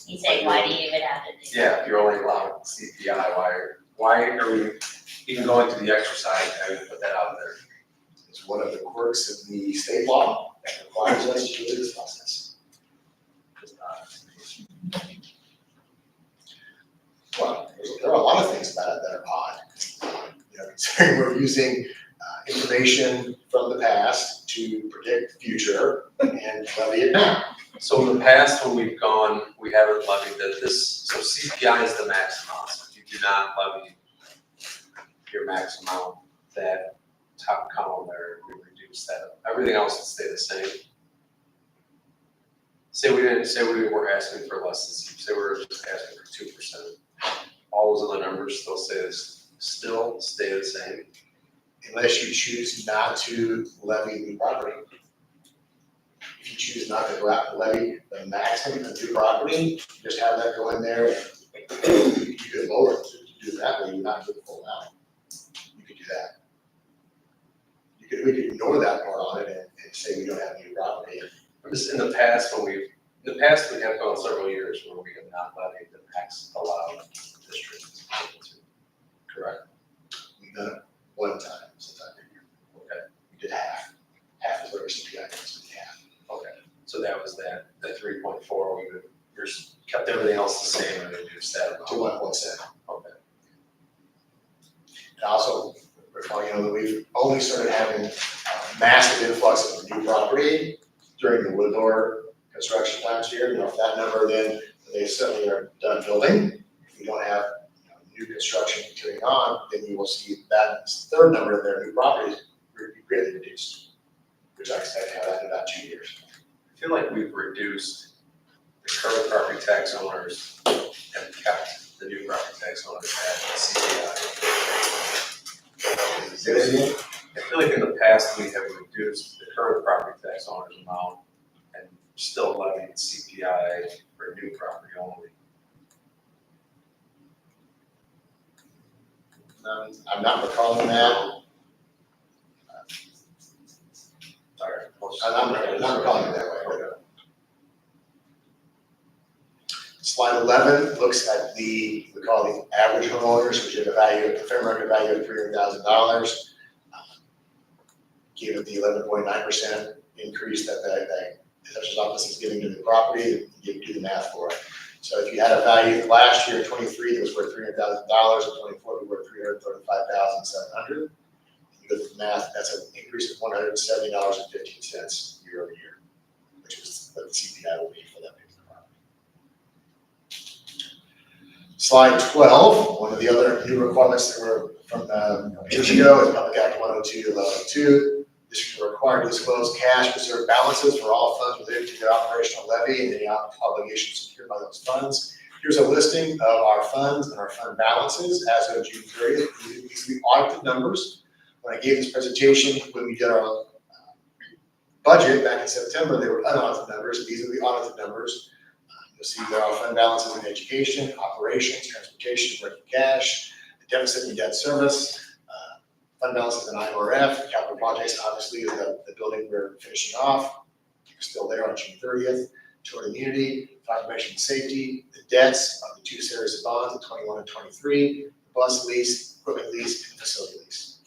You say, why do you even have to do that? Yeah, if you're only allowed CPI, why are we even going through the exercise of having to put that out there? It's one of the quirks of the state law that requires us to do this process. Well, there are a lot of things about it that are odd. Considering we're using information from the past to predict the future and levy it now. So in the past, when we've gone, we haven't levied this, so CPI is the max amount, so if you do not levy your max amount, that top column there, we reduce that, everything else would stay the same. Say we were asking for less than, say we were just asking for 2%, all those other numbers still stay the same. Unless you choose not to levy the property. If you choose not to go out and levy the maximum of your property, just have that go in there, and you could lower it, to do it that way, you're not doing the full amount. You could do that. We could ignore that part on it and say we don't have any property. Just in the past, we have gone several years where we have not levied the max allowed district. Correct? We've done it one time, sometime a year. Okay, We did half. Half is what our CPI is, we did half. okay, so that was that 3.4, we just kept everything else the same and reduced that amount. To 1.7. Okay. And also, recall, that we've only started having massive influx of new property during the Woodlore construction last year. If that number then, they certainly are done building. If we don't have new construction continuing on, then you will see that third number of their new properties greatly reduced, which I expect to have that in about 2 years. I feel like we've reduced the current property tax owners and kept the new property tax owners at the CPI. Say that again? I feel like in the past, we have reduced the current property tax owners amount and still levied CPI for new property only. I'm not recalling that. Sorry. I'm not recalling it that way. Okay. Slide 11 looks at we call the average homeowners, which is a fair market value of $300,000. Give it the 11.9% increase that the assessor's office is giving to the property, you do the math for it. So if you had a value last year, 23, that was worth $300,000, and 24 would be worth $335,700. You go through the math, that's an increase of $170.15 year over year, which is what the CPI will be for that particular property. Slide 12, one of the other new requirements that were from years ago is Public Act 102-1102. Districts are required to disclose cash reserve balances for all funds related to their operational levy and any obligations secured by those funds. Here's a listing of our funds and our fund balances as of June 30th. These are the audited numbers. When I gave this presentation, when we did our budget back in September, they were unaudited numbers. These are the audited numbers. You'll see there are fund balances in education, operations, transportation, working cash, the deficit and debt service, fund balances in IMRF, capital projects, obviously, is the building we're finishing off. We're still there on June 30th. Toward immunity, fire prevention and safety, the debts of the 2 series of bonds of 21 and 23, the bus lease, equipment lease, and facility lease.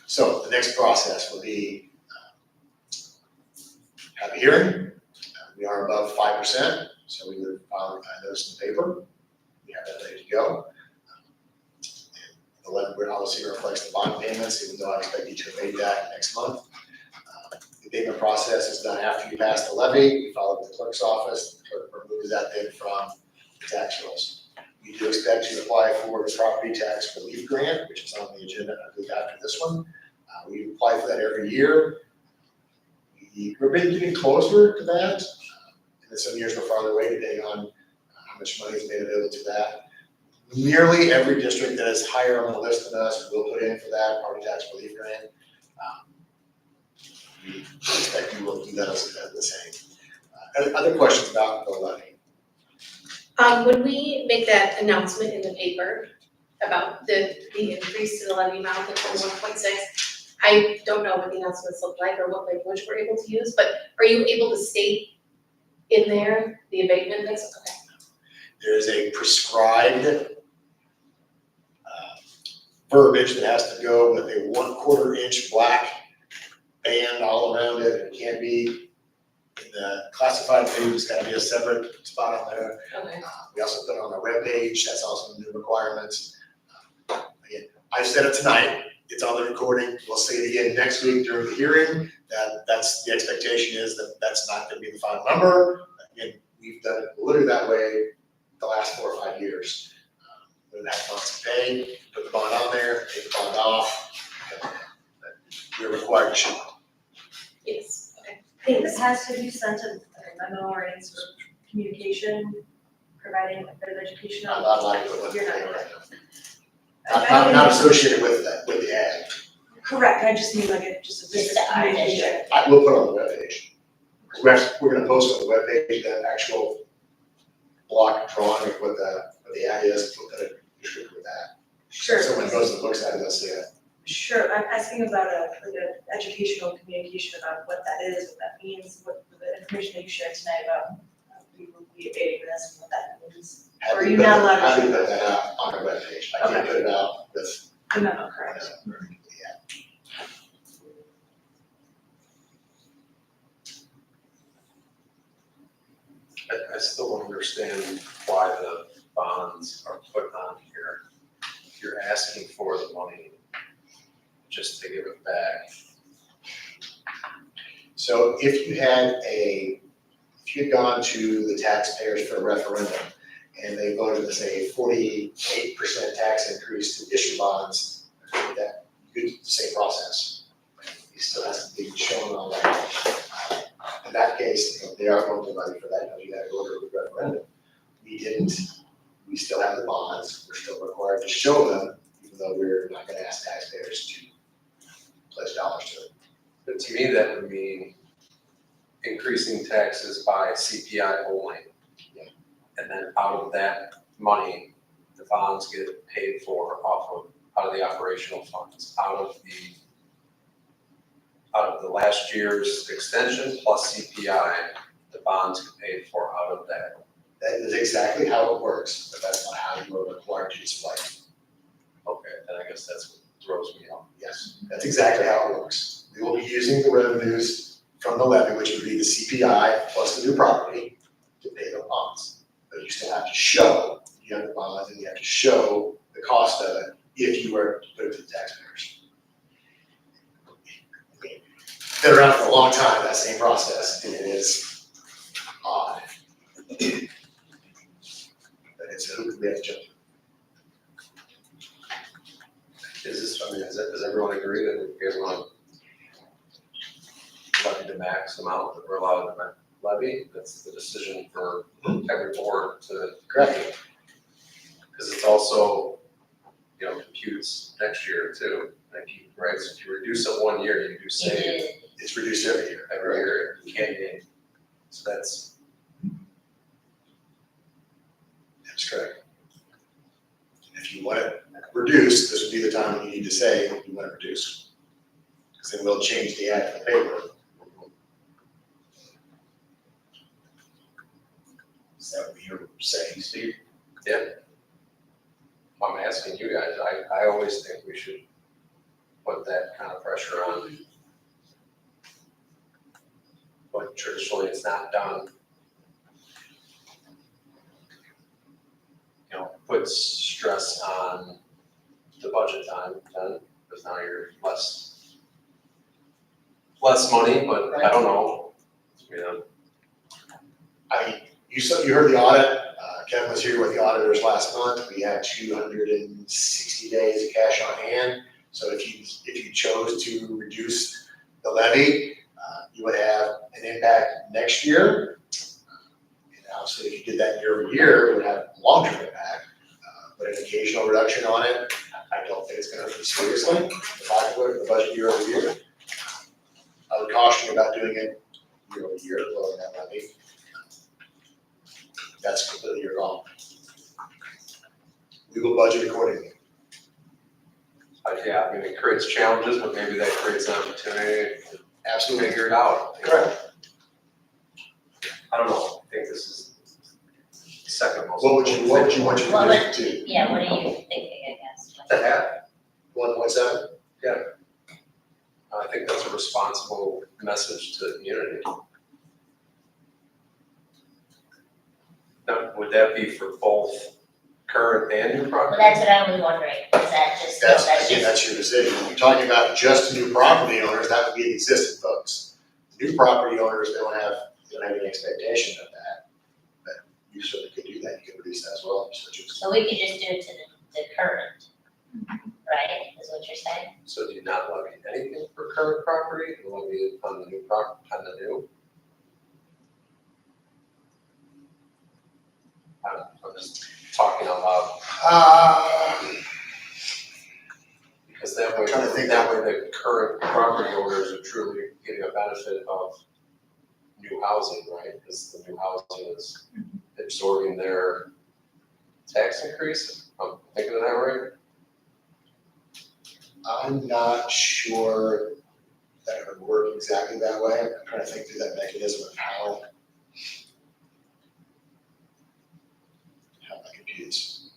So the next process will be have a hearing. We are above 5%, so we would file a notice in the paper. We have that ready to go. The levy policy reflects the bond payments, even though I expect you to abate that next month. The abatement process is done after you pass the levy. We follow the clerk's office. The clerk removes that then from the tax rolls. We do expect to apply for the property tax relief grant, which is on the agenda, I believe, after this one. We apply for that every year. We're getting closer to that. And then some years we're farther away, depending on how much money is made available to that. Nearly every district that is higher on the list than us will put in for that property tax relief grant. We expect you will do that as the same. Other questions about the levy? When we make that announcement in the paper about the increase to the levy amount of 21.6, I don't know what the announcements look like or what language we're able to use, but are you able to state in there the abatement that's okay? There is a prescribed verbiage that has to go with a 1/4 inch black band all around it. It can't be in the classified page, it's gotta be a separate spot on there. Okay. We also put it on our webpage, that's also new requirements. Again, I said it tonight, it's on the recording, we'll say it again next week during the hearing, that's, the expectation is that that's not gonna be the final number. Again, we've done it literally that way the last 4 or 5 years. When that bonds to pay, put the bond on there, take the bond off, we're required to show. Yes, okay. In the past, have you sent a memo or any sort of communication providing a bit of education I'm on? not allowed to put what You're they not. right now. Not associated with that, with the ad. Correct, I just mean like a, just a Just business the art communication. I will put on the webpage. We're gonna post on the webpage that actual block drawing of what the ad is, put that description with that. Sure. So when it goes to the book side, they'll see it. Sure, I'm asking about like a educational communication about what that is, what that means, what the information that you shared tonight about we will be abating this and what that means. Or are you not allowed to Happy share to put that out on our webpage. I can't put it out with, the memo, correct? I still don't understand why the bonds are put on here. If you're asking for the money just to give it back. So if you had gone to the taxpayers for a referendum and they voted to say 48% tax increase to issue bonds, that you could same process. It still has to be shown on that. In that case, they are going to money for that, you had to go to the referendum. We didn't, we still have the bonds, we're still required to show them, even though we're not gonna ask taxpayers to pledge dollars to it. But to me, that would mean increasing taxes by CPI only. Yeah. And then out of that money, the bonds get paid for out of the operational funds, out of the last year's extension plus CPI, the bonds get paid for out of that. That is exactly how it works, but that's not how you are required to display it. Okay, then I guess that's what throws me off. Yes, that's exactly how it works. We will be using the revenues from the levy, which would be the CPI plus the new property, to pay the bonds. But you still have to show, you have the bonds and you have to show the cost of it if you were to put it to the taxpayers. Been around for a long time, that same process, and it is odd. But it's a hoop we have to jump through. Is this, I mean, does everyone agree that if you guys want to levy the max amount that we're allowed to levy, that's the decision for every board to. Correct. Because it's also, computes next year too, right, so if you reduce it 1 year, you do save It's reduced every year. every year, you can't gain. So that's correct. And if you want it reduced, this would be the time when you need to say you want it reduced. Because then we'll change the ad in the paper. Is that what you're saying, Steve? I'm asking you guys, I always think we should put that kind of pressure on. But traditionally, it's not done. Puts stress on the budget time then, because now you're less money, but I don't know. I mean, you heard the audit, Kevin was here with the auditors last month, we had 260 days of cash on hand. So if you chose to reduce the levy, you would have an impact next year. And obviously, if you did that year over year, it would have long-term impact. But an occasional reduction on it, I don't think it's gonna hurt you seriously. If I put it in the budget year over year, I would caution you about doing it year over year, lowering that levy. That's completely your call. We will budget accordingly. Yeah, I mean, it creates challenges, but maybe that creates an opportunity to Absolutely. figure it out. Correct. I don't know, I think this is the second most. What would you want your Well, reduction to? Yeah, what are you thinking, I guess? To have, 1.7? I think that's a responsible message to the community. Now, would that be for both current and new Well, property? that's what I was wondering, is that just, That's, that's again, just, that's your decision. When you're talking about just new property owners, that would be the existing folks. New property owners don't have any expectation of that, but you certainly could do that, you could reduce that as well, so just. so we could just do it to the current, right, is what you're saying? So do you not levy anything for current property, and levy it on the new on the new? I'm just talking out loud, because that way, I'm trying to think. the current property owners are truly getting a benefit of new housing, right? Because the new housing is absorbing their tax increase, I'm thinking of that right? I'm not sure that it would work exactly that way. I'm trying to think through that mechanism of how that computes.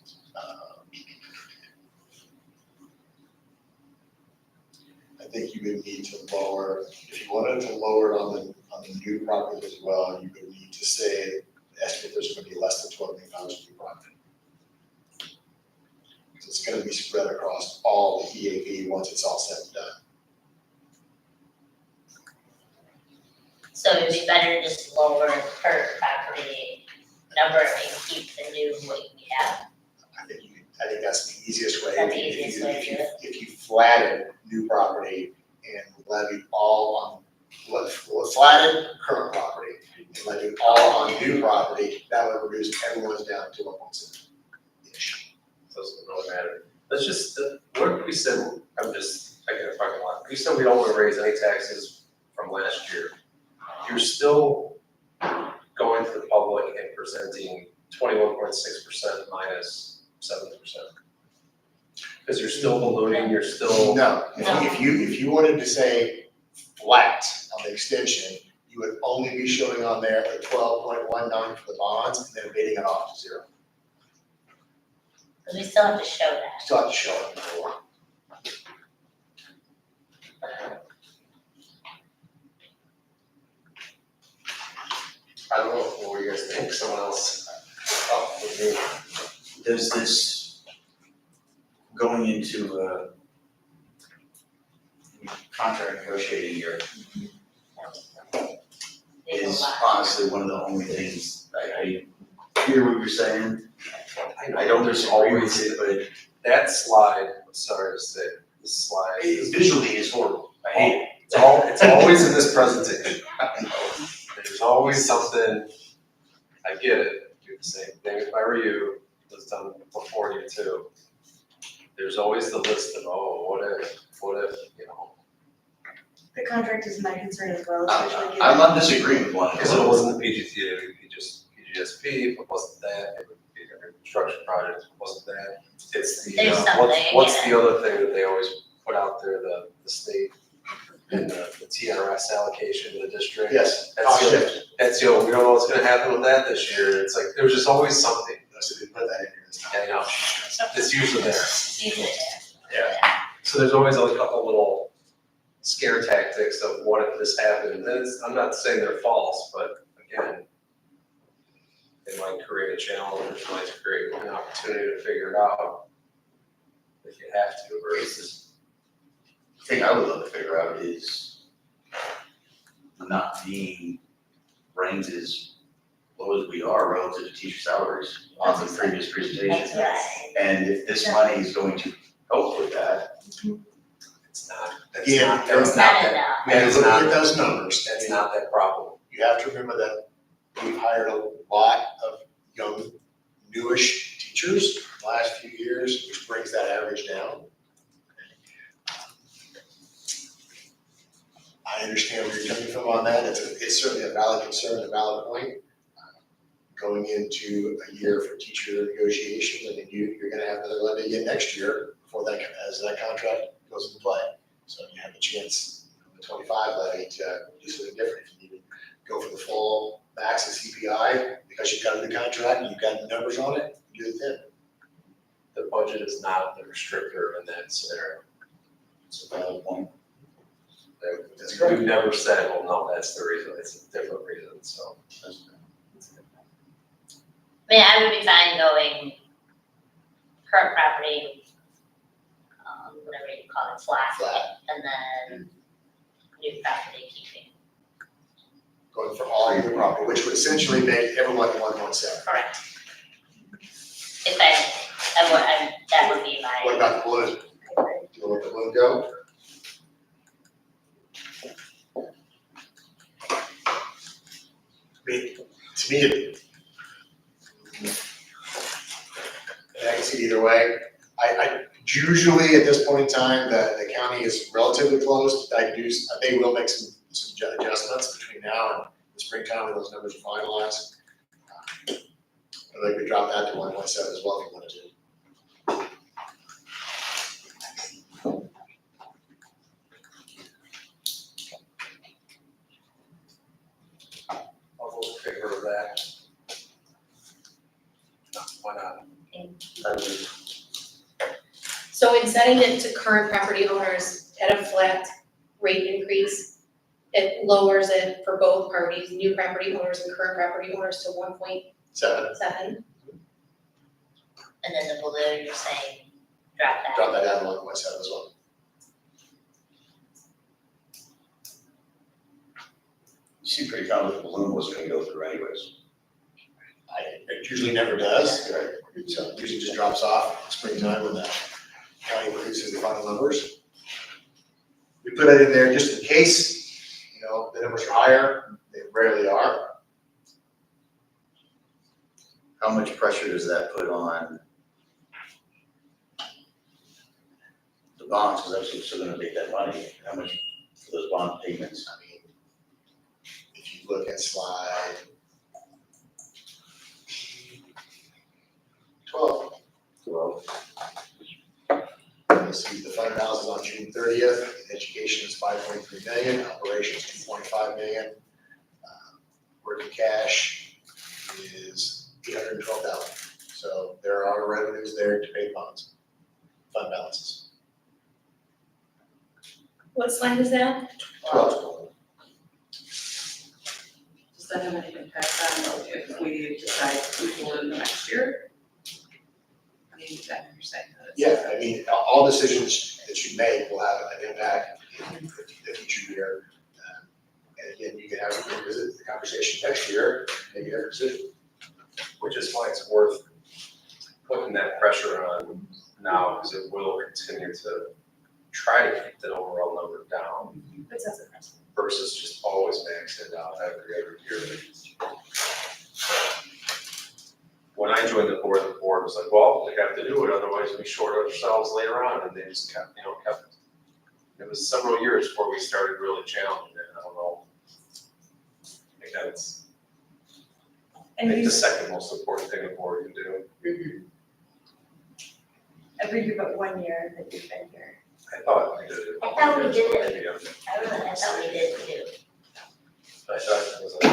I think you would need to lower, if you wanted to lower it on the new property as well, you would need to say, estimate there's gonna be less than 12,000 new property. Because it's gonna be spread across all the EAP once it's all said and done. So it'd be better to just lower the current property number and keep the new what we have. I think that's the easiest way. That's the easiest way to do it. If you flatted new property and levied all on, flatted current property and levied all on new property, that would reduce everyone's down to 1.7-ish. Doesn't really matter. Let's just, what if we said, I get a fucking lot, we said we don't wanna raise any taxes from last year. You're still going to the public and presenting 21.6% minus 7%. Because you're still ballooning, you're still. No, No. if you wanted to say flat on the extension, you would only be showing on there the 12.19 for the bonds and then abating it off to 0. Because we still have to show that. Still have to show it before. I don't know, what do you guys think, someone else? Oh, with me. Does this, going into a contract negotiating year, is honestly one of the only things, I hear what you're saying, I don't disagree with it, but That slide, I'm sorry to say, this slide is. visually is horrible, I hate it. It's always in this presentation. There's always something, I get it, do the same thing if I were you, it was done before you too. There's always the list of, oh, what if, you know, The contract is my concern as well, especially given. I'm not disagreeing with one because if it wasn't the PGT, it would be just PGSP, if it wasn't that, it would be a construction project, if it wasn't that. It's the, There's what's something, the other thing that they always put out there, the state and the TRS allocation to the district? Yes, That's cost the, shift. that's the, we don't know what's gonna happen with that this year, it's like, there's just always something, So they put that in here this time. I know, it's usually there. usually So there's always like a couple little scare tactics of what if this happened, and it's, I'm not saying they're false, but again, they might create a challenge, it might create an opportunity to figure it out if you have to, or it's just. thing I would love to figure out is not being ranked as low as we are relative to teacher salaries on the previous presentation. That's right. And if this money is going to help with that, It's not, that's Yeah, not, that's It's that's not not, enough. And It's look not- at those numbers. that's not that problem. You have to remember that we've hired a lot of young, newish teachers in the last few years, which brings that average down. I understand where you're coming from on that. It's certainly a valid concern, a valid point. Going into a year for teacher negotiation, and then you're gonna have another levy again next year before that, as that contract goes into play. So you have a chance, the 25 levy to do something different. If you need to go for the full max of CPI, because you've got a new contract, and you've got the numbers on it, do it then. The budget is not the restrictor in that scenario. it's a valid point. That's correct. We've never said, well, no, that's the reason, it's a different reason, so. I mean, I would be fine going current property, whatever you call it, flat, flat, and then new property keeping. going for all your property, which would essentially make everyone 1.7. Correct. If that would be What my, about the balloon? Do you want the balloon go? I mean, to me, I can see it either way. I usually at this point in time, the county is relatively close. They will make some adjustments between now and the springtime when those numbers are finalized. I'd like to drop that to 1.7 as well if you wanted to. I'll vote in favor of that. Why not? So in setting it to current property owners at a flat rate increase, it lowers it for both parties, new property owners and current property owners to 1.7. 7, and then the balloon, you're saying, drop that. drop that down to 1.7 as well. You seem pretty confident the balloon wasn't gonna go through anyways. It usually never does. So it usually just drops off in springtime when the county produces the final numbers. We put it in there just in case, the numbers are higher, they rarely are. How much pressure does that put on the bonds, because that's what's still gonna make that money, how much for those bond payments? I mean, if you look at slide 12, Well, you'll see the fund balance is on June 30th, education is 5.3 million, operations 2.5 million. Working cash is 812,000. So there are revenues there to pay bonds, fund balances. What slide is that? 12. Does that have any impact on if we decide to move in the next year? I mean, is that what you're saying? That it's- Yeah, I mean, all decisions that you make will have an impact in the future year. And again, you can have a revisit the conversation next year, make a different decision. Which is why it's worth putting that pressure on now, because it will continue to try to keep the overall number down It sets a precedent. versus just always max it out every year. When I joined the board was like, well, we have to do it, otherwise we short ourselves later on, and they just kept, it was several years before we started really challenging it, I don't know. I think that's, I And think you, the second most important thing a board can do. every year but 1 year that you've been here. I thought we did it. I thought we did it. Maybe I'm- I thought we did too. I thought it was like,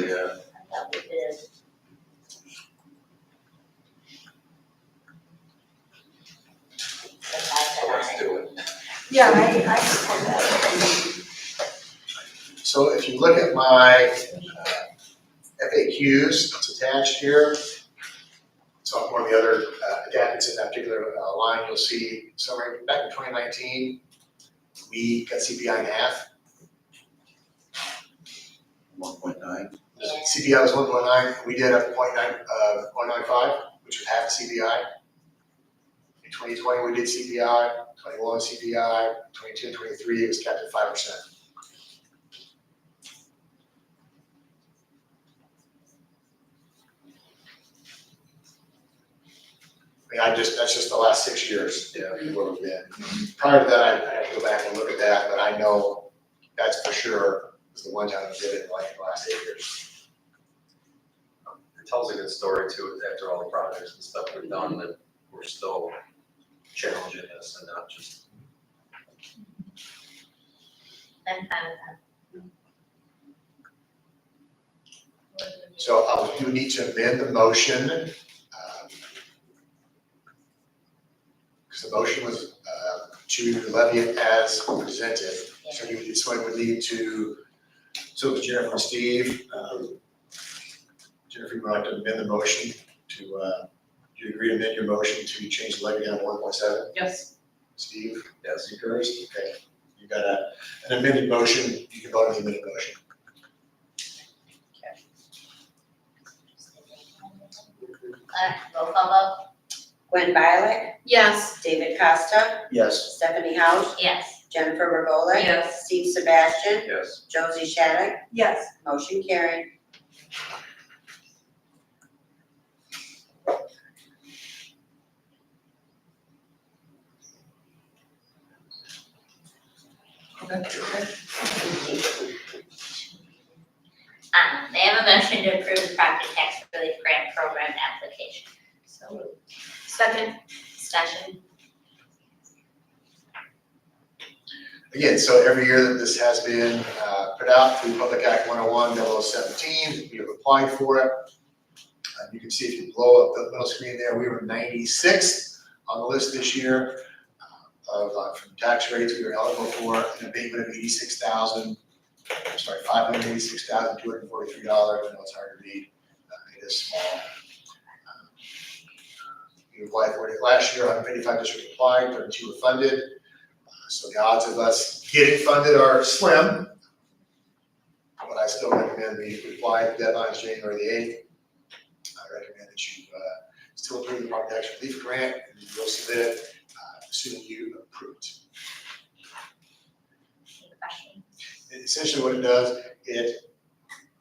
yeah. I thought we did. So let's do it. Yeah, I support that. So if you look at my FAQs, it's attached here. So on one of the other attachments in that particular line, you'll see somewhere back in 2019, we cut CPI in half. 1.9. CPI was 1.9, we did a 0.95, which was half CPI. In 2020, we did CPI, 21 CPI, 22 and 23, it was capped at 5%. I mean, that's just the last 6 years, where we've been. Prior to that, I have to go back and look at that, but I know that's for sure was the one time we did it like the last 8 years. It tells a good story too, after all the projects and stuff we've done, that we're still challenging this and not just. I'm fine with that. So I do need to amend the motion. Because the motion was to levy it as presented. So someone would need to, so it was Jennifer and Steve. Jennifer, you would like to amend the motion to you agree to amend your motion to change the levy down to 1.7? Yes. Steve? Yes. Concurs? Okay. You got an amended motion, you can vote on the amended motion. Roll call vote? Gwen Violet, Yes. David Costa, Yes. Stephanie House, Yes. Jennifer Regola. Yes. Steve Sebastian, Yes. Josie Shattuck, Yes. motion carried. May I have a motion to approve the property tax relief grant program application? So Second. discussion, Again, so every year that this has been put out through Public Act 101-0017, we have applied for it. You can see if you blow up the middle screen there, we were 96th on the list this year from tax rates we were eligible for, an abatement of $586,243. I know it's hard to read, it is small. We applied for it last year, 155 districts applied, 32 were funded. So the odds of us getting funded are slim, but I still recommend we apply. The deadline is January the 8th. I recommend that you still approve the property tax relief grant, and you will submit it assuming you approve it. any questions? And essentially what it does, it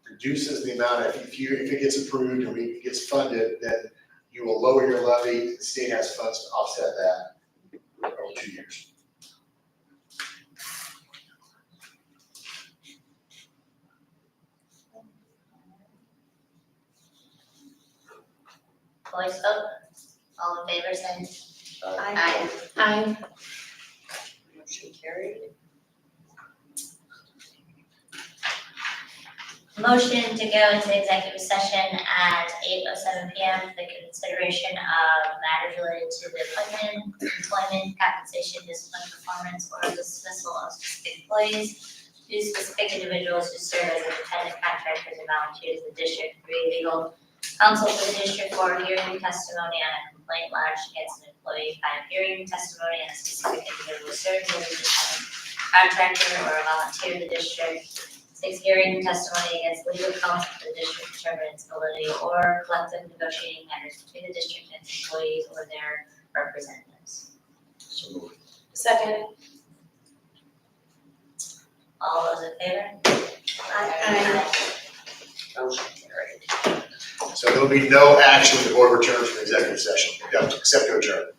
reduces the amount of, if it gets approved and it gets funded, then you will lower your levy, the state has funds to offset that over 2 years. Voice vote, all in favor, say Aye. Aye. Motion carried. Motion to go into executive session at 8:07 PM for the consideration of matters related to the appointment, employment, compensation, discipline, performance, or dismissal of specific employees, two specific individuals who serve as independent contractors and volunteers in the district, three legal counsel for the district, for hearing testimony on a complaint lodged against an employee, five hearing testimony on a specific individual serving as an independent contractor or a volunteer in the district, 6 hearing testimony against legal counsel for the district to determine its validity or collective negotiating matters between the district and its employees or their representatives. So moved. Second. All those in favor? Aye. Motion carried. So there will be no action when the board returns from executive session, except to adjourn.